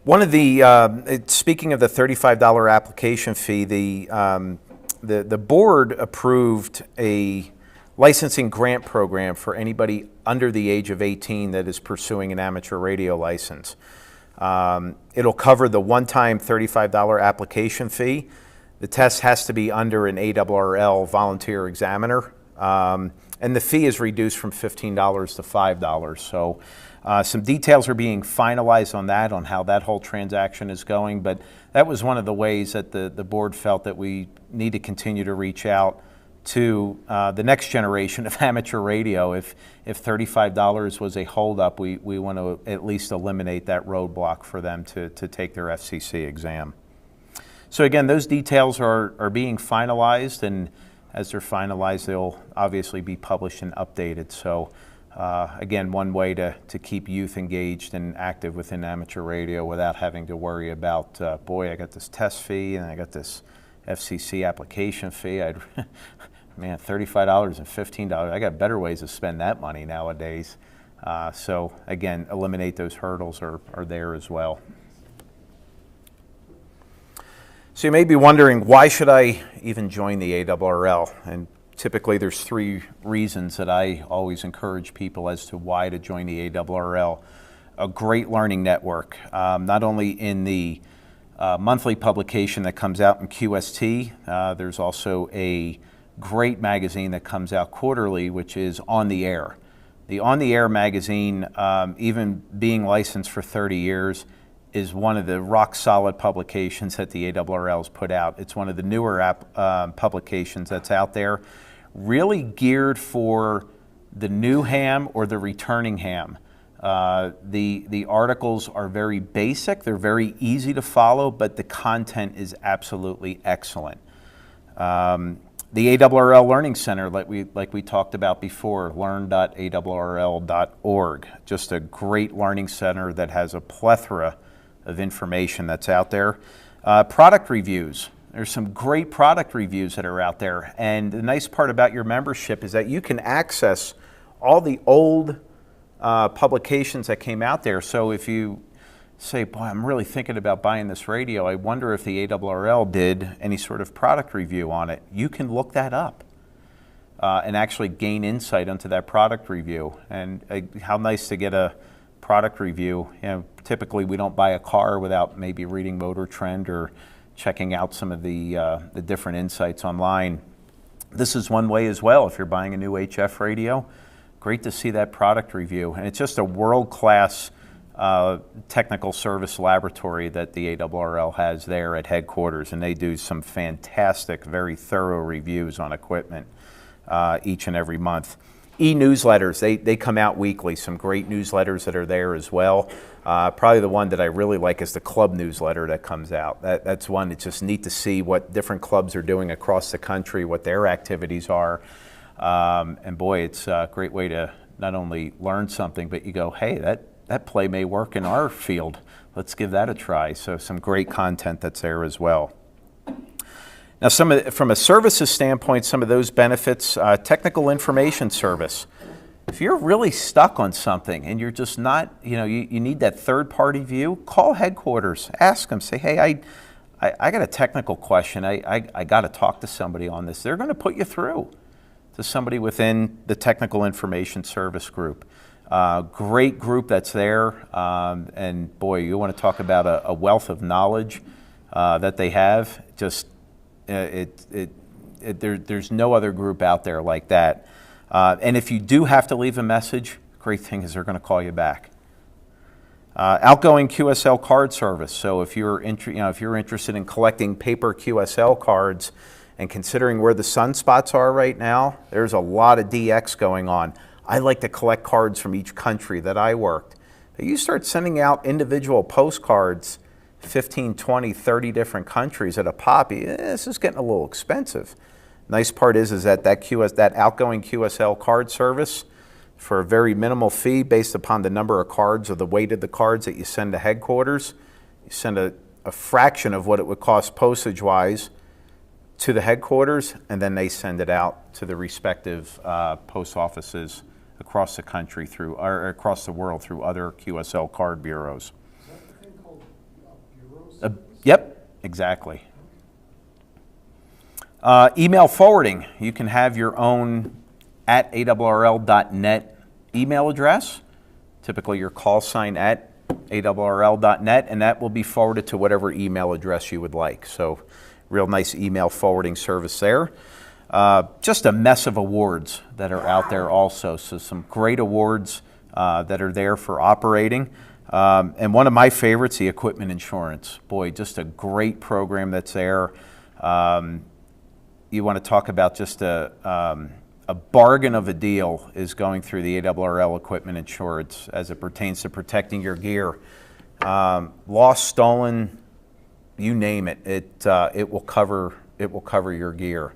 One of the, speaking of the $35 application fee, the board approved a licensing grant program for anybody under the age of 18 that is pursuing an amateur radio license. It'll cover the one-time $35 application fee. The test has to be under an ARRL volunteer examiner, and the fee is reduced from $15 to $5. So some details are being finalized on that, on how that whole transaction is going, but that was one of the ways that the board felt that we need to continue to reach out to the next generation of amateur radio. If $35 was a holdup, we want to at least eliminate that roadblock for them to take their FCC exam. So again, those details are being finalized, and as they're finalized, they'll obviously be published and updated. So again, one way to keep youth engaged and active within amateur radio without having to worry about, boy, I got this test fee and I got this FCC application fee. Man, $35 and $15, I got better ways to spend that money nowadays. So again, eliminate those hurdles are there as well. So you may be wondering, why should I even join the ARRL? And typically there's three reasons that I always encourage people as to why to join the ARRL. A great learning network, not only in the monthly publication that comes out in QST, there's also a great magazine that comes out quarterly, which is On the Air. The On the Air magazine, even being licensed for 30 years, is one of the rock-solid publications that the ARRL's put out. It's one of the newer publications that's out there, really geared for the new ham or the returning ham. The articles are very basic, they're very easy to follow, but the content is absolutely excellent. The ARRL Learning Center, like we talked about before, learn.arrl.org, just a great learning center that has a plethora of information that's out there. Product reviews. There's some great product reviews that are out there, and the nice part about your membership is that you can access all the old publications that came out there. So if you say, boy, I'm really thinking about buying this radio, I wonder if the ARRL did any sort of product review on it, you can look that up and actually gain insight into that product review. And how nice to get a product review. You know, typically we don't buy a car without maybe reading Motor Trend or checking out some of the different insights online. This is one way as well. If you're buying a new HF radio, great to see that product review. And it's just a world-class technical service laboratory that the ARRL has there at headquarters, and they do some fantastic, very thorough reviews on equipment each and every month. E-newsletters, they come out weekly, some great newsletters that are there as well. Probably the one that I really like is the club newsletter that comes out. That's one that's just neat to see what different clubs are doing across the country, what their activities are. And boy, it's a great way to not only learn something, but you go, hey, that play may work in our field. Let's give that a try. So some great content that's there as well. Now, from a services standpoint, some of those benefits, technical information service. If you're really stuck on something and you're just not, you need that third-party view, call headquarters, ask them, say, hey, I got a technical question. I got to talk to somebody on this. They're going to put you through to somebody within the technical information service group. Great group that's there, and boy, you want to talk about a wealth of knowledge that they have. Just there's no other group out there like that. And if you do have to leave a message, great thing is they're going to call you back. Outgoing QSL card service. So if you're interested in collecting paper QSL cards and considering where the sunspots are right now, there's a lot of DX going on. I like to collect cards from each country that I worked. But you start sending out individual postcards, 15, 20, 30 different countries at a pop, this is getting a little expensive. Nice part is that outgoing QSL card service, for a very minimal fee based upon the number of cards or the weight of the cards that you send to headquarters, you send a fraction of what it would cost postage-wise to the headquarters, and then they send it out to the respective post offices across the country or across the world through other QSL card bureaus. Is that the thing called bureaus? Yep, exactly. Email forwarding. You can have your own at ARRL.net email address, typically your call sign at ARRL.net, and that will be forwarded to whatever email address you would like. So real nice email forwarding service there. Just a mess of awards that are out there also. So some great awards that are there for operating. And one of my favorites, the equipment insurance. Boy, just a great program that's there. You want to talk about just a bargain of a deal is going through the ARRL equipment insurance as it pertains to protecting your gear. Lost, stolen, you name it, it will cover your gear.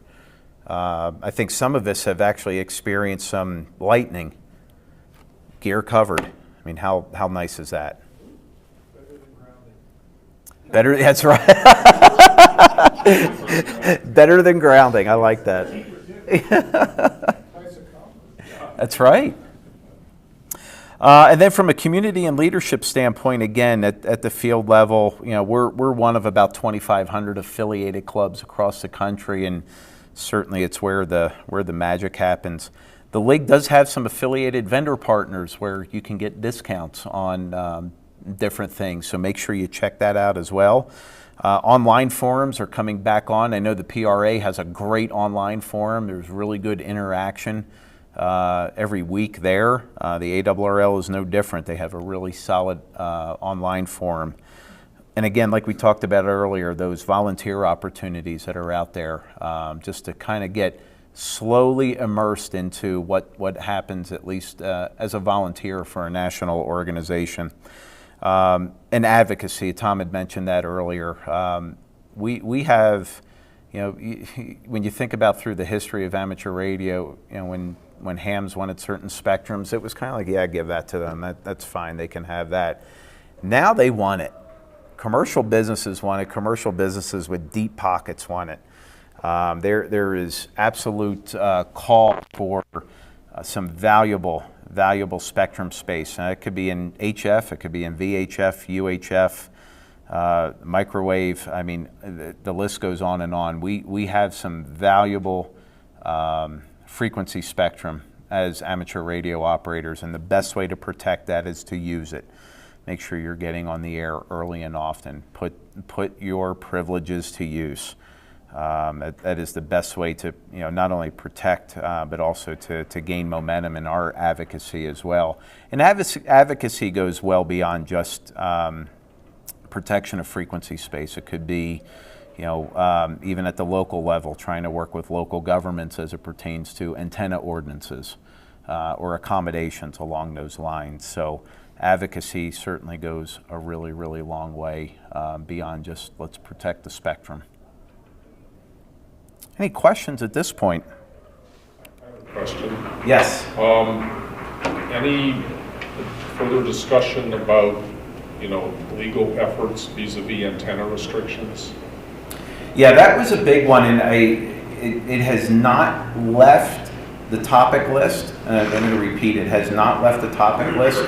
I think some of us have actually experienced some lightning. Gear covered. I mean, how nice is that? Better, that's right. Better than grounding. I like that. That's right. And then from a community and leadership standpoint, again, at the field level, you know, we're one of about 2,500 affiliated clubs across the country, and certainly it's where the magic happens. The league does have some affiliated vendor partners where you can get discounts on different things, so make sure you check that out as well. Online forums are coming back on. I know the PRA has a great online forum. There's really good interaction every week there. The ARRL is no different. They have a really solid online forum. And again, like we talked about earlier, those volunteer opportunities that are out there, just to kind of get slowly immersed into what happens, at least as a volunteer for a national organization. And advocacy, Tom had mentioned that earlier. We have, you know, when you think about through the history of amateur radio, you know, when hams wanted certain spectrums, it was kind of like, yeah, give that to them. That's fine, they can have that. Now they want it. Commercial businesses want it. Commercial businesses with deep pockets want it. There is absolute call for some valuable spectrum space. It could be in HF, it could be in VHF, UHF, microwave. I mean, the list goes on and on. We have some valuable frequency spectrum as amateur radio operators, and the best way to protect that is to use it. Make sure you're getting on the air early and often. Put your privileges to use. That is the best way to, you know, not only protect, but also to gain momentum in our advocacy as well. And advocacy goes well beyond just protection of frequency space. It could be, you know, even at the local level, trying to work with local governments as it pertains to antenna ordinances or accommodations along those lines. So advocacy certainly goes a really, really long way beyond just let's protect the spectrum. Any questions at this point? I have a question. Yes. Any further discussion about, you know, legal efforts vis-a-vis antenna restrictions? Yeah, that was a big one, and it has not left the topic list. I'm going to repeat, it has not left the topic list.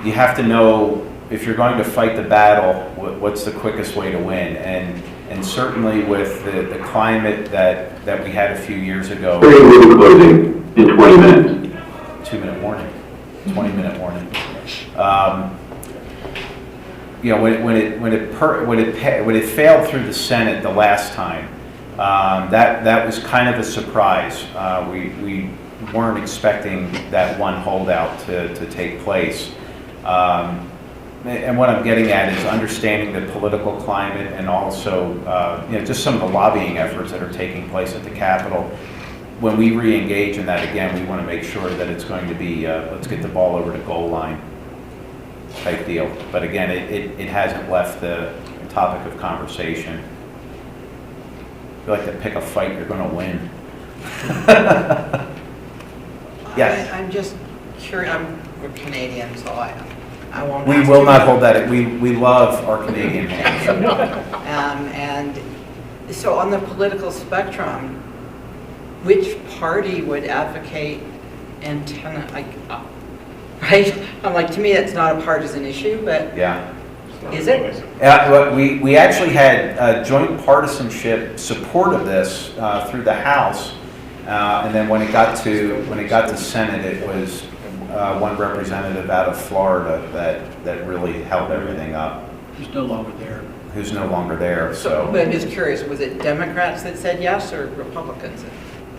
You have to know, if you're going to fight the battle, what's the quickest way to win. And certainly with the climate that we had a few years ago. Closing in 20 minutes. 2-minute warning, 20-minute warning. You know, when it failed through the Senate the last time, that was kind of a surprise. We weren't expecting that one holdout to take place. And what I'm getting at is understanding the political climate, and also you know, just some of the lobbying efforts that are taking place at the Capitol. When we re-engage in that again, we want to make sure that it's going to be let's get the ball over the goal line type deal. But again, it hasn't left the topic of conversation. If you like to pick a fight, you're going to win. Yes. I'm just curious. We're Canadian, so I won't. We will not hold that. We love our Canadian fans. And so on the political spectrum, which party would advocate antenna? Right? I'm like, to me, it's not a partisan issue, but yeah. Is it? Well, we actually had joint partisanship support of this through the House, And then when it got to Senate, it was one representative out of Florida that really held everything up. He's no longer there. Who's no longer there, so. But I'm just curious, was it Democrats that said yes or Republicans?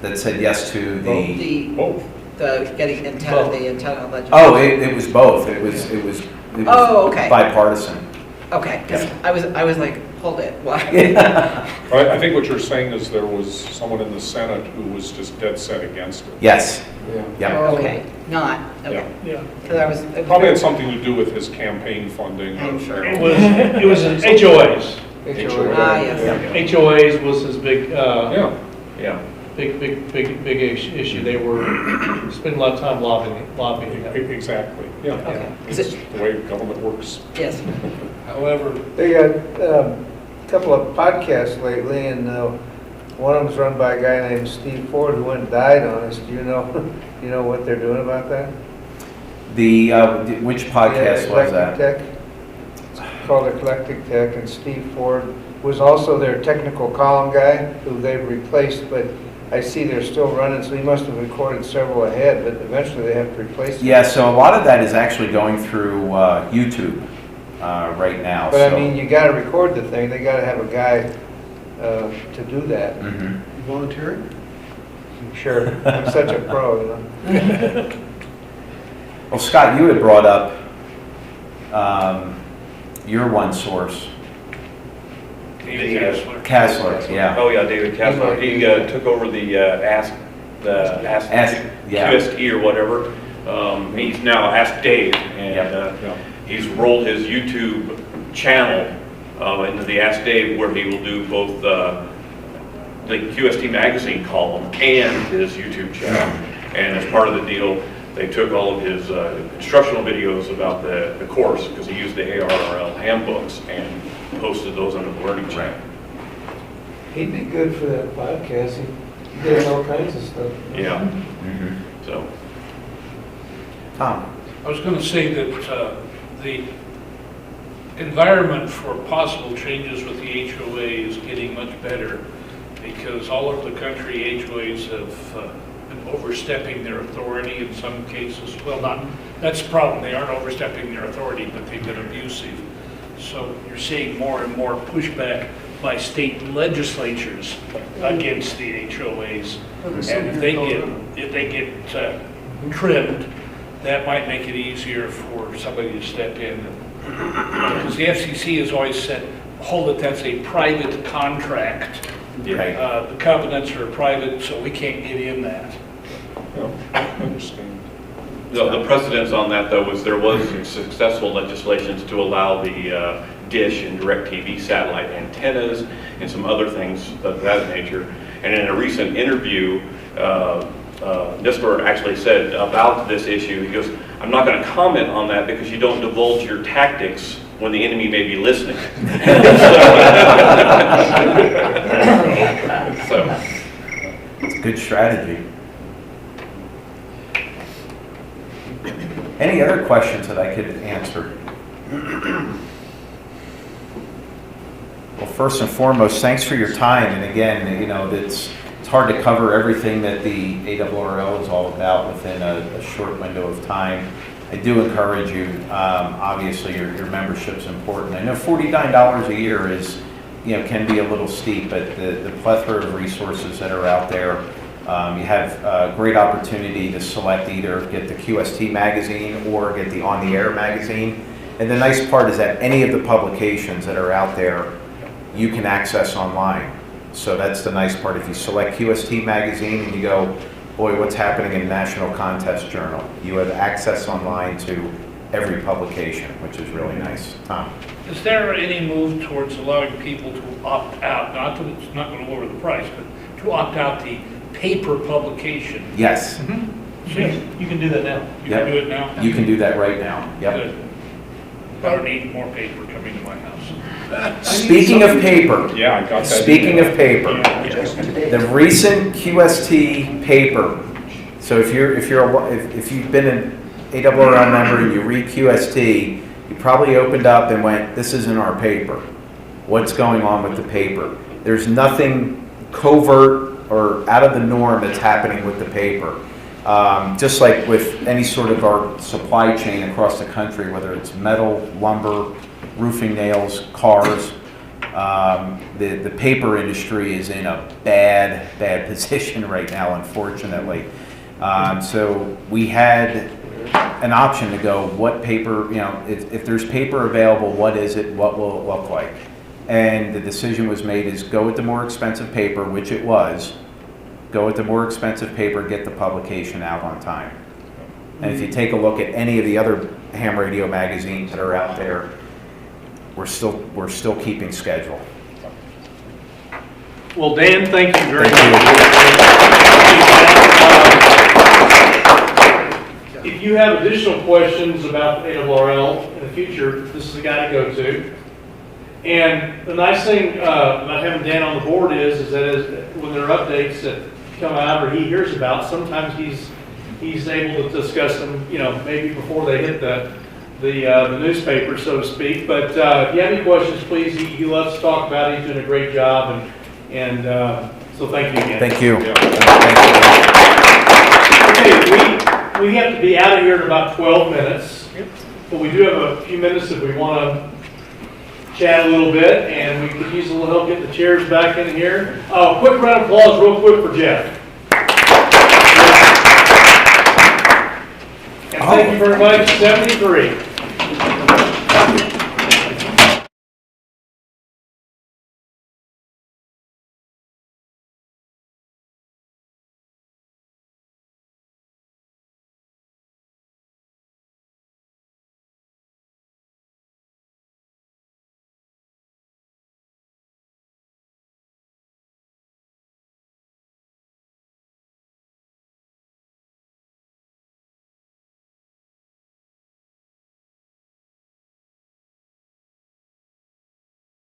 That said yes to The getting antenna, the antenna legislation? Oh, it was both. It was Oh, okay. bipartisan. Okay, because I was like, hold it, why? I think what you're saying is there was someone in the Senate who was just dead set against it. Yes. Yeah. Okay, not, okay. Yeah. Because I was. Probably had something to do with his campaign funding. I'm sure. It was an HOAs. Ah, yes. HOAs was his big, Yeah. big issue. They were spending a lot of time lobbying. Exactly, yeah. Okay. It's the way government works. Yes. However, They got a couple of podcasts lately, and one of them's run by a guy named Steve Ford who went and died on us. Do you know what they're doing about that? Which podcast was that? Eclectic Tech. It's called Eclectic Tech, and Steve Ford was also their technical column guy, who they've replaced, but I see they're still running, so he must have recorded several ahead, but eventually they have to replace them. Yeah, so a lot of that is actually going through YouTube right now. But so. I mean, you gotta record the thing, they gotta have a guy to do that. Mhm. You volunteering? Sure, I'm such a pro, you know. Well, Scott, you had brought up your one source. David Kassler, yeah. Oh, yeah, David Kassler. He took over the Ask yeah. QST or whatever. He's now Ask Dave, and he's rolled his YouTube channel into the Ask Dave, where he will do both the QST magazine column and his YouTube channel. And as part of the deal, they took all of his instructional videos about the course, because he used the ARRL handbooks, and posted those on the Learning Channel. He'd be good for that podcast, he does all kinds of stuff. Yeah. Mm-hmm. So. Tom. I was going to say that the environment for possible changes with the HOA is getting much better, because all over the country HOAs have been overstepping their authority in some cases. Well, that's the problem. They aren't overstepping their authority, but they've been abusive. So you're seeing more and more pushback by state legislatures against the HOAs. And if they get trimmed, that might make it easier for somebody to step in. Because the FCC has always said, hold it, that's a private contract. Right. The covenants are private, so we can't get in that. I understand. The precedence on that, though, was there was successful legislations to allow the Dish and DirecTV satellite antennas and some other things of that nature. And in a recent interview, Nisler actually said about this issue, he goes, I'm not going to comment on that because you don't divulge your tactics when the enemy may be listening. So. It's a good strategy. Any other questions that I could answer? Well, first and foremost, thanks for your time. And again, it's hard to cover everything that the ARRL is all about within a short window of time. I do encourage you, obviously your membership's important. I know $49 a year is, can be a little steep, but the plethora of resources that are out there, you have a great opportunity to select either get the QST magazine or get the On the Air magazine. And the nice part is that any of the publications that are out there, you can access online. So that's the nice part. If you select QST magazine and you go, boy, what's happening in National Contest Journal? You have access online to every publication, which is really nice. Tom? Is there any move towards allowing people to opt out, not that it's not going to lower the price, but to opt out the paper publication? Yes. Mm-hmm. You can do that now. You can do it now? You can do that right now. Yep. Good. I don't need more paper coming to my house. Speaking of paper, yeah, I got that. Speaking of paper, the recent QST paper. So if you've been an ARRL member and you read QST, you probably opened up and went, "This isn't our paper. What's going on with the paper?" There's nothing covert or out of the norm that's happening with the paper. Just like with any sort of our supply chain across the country, whether it's metal, lumber, roofing nails, cars, the paper industry is in a bad position right now, unfortunately. So we had an option to go, what paper, if there's paper available, what is it, what will it look like? And the decision was made is go with the more expensive paper, which it was. Go with the more expensive paper, get the publication out on time. And if you take a look at any of the other ham radio magazines that are out there, we're still keeping schedule. Well, Dan, thank you very much. If you have additional questions about ARRL in the future, this is the guy to go to. And the nice thing about having Dan on the board is that when there are updates that come out or he hears about, sometimes he's able to discuss them, maybe before they hit the newspaper, so to speak. But if you have any questions, please, he loves to talk about it. He's doing a great job, and so thank you again. Thank you. Yeah. Okay, we have to be out of here in about 12 minutes, but we do have a few minutes if we want to chat a little bit, and we could use a little help getting the chairs back in here. Quick round of applause real quick for Jeff. And thank you very much, 73.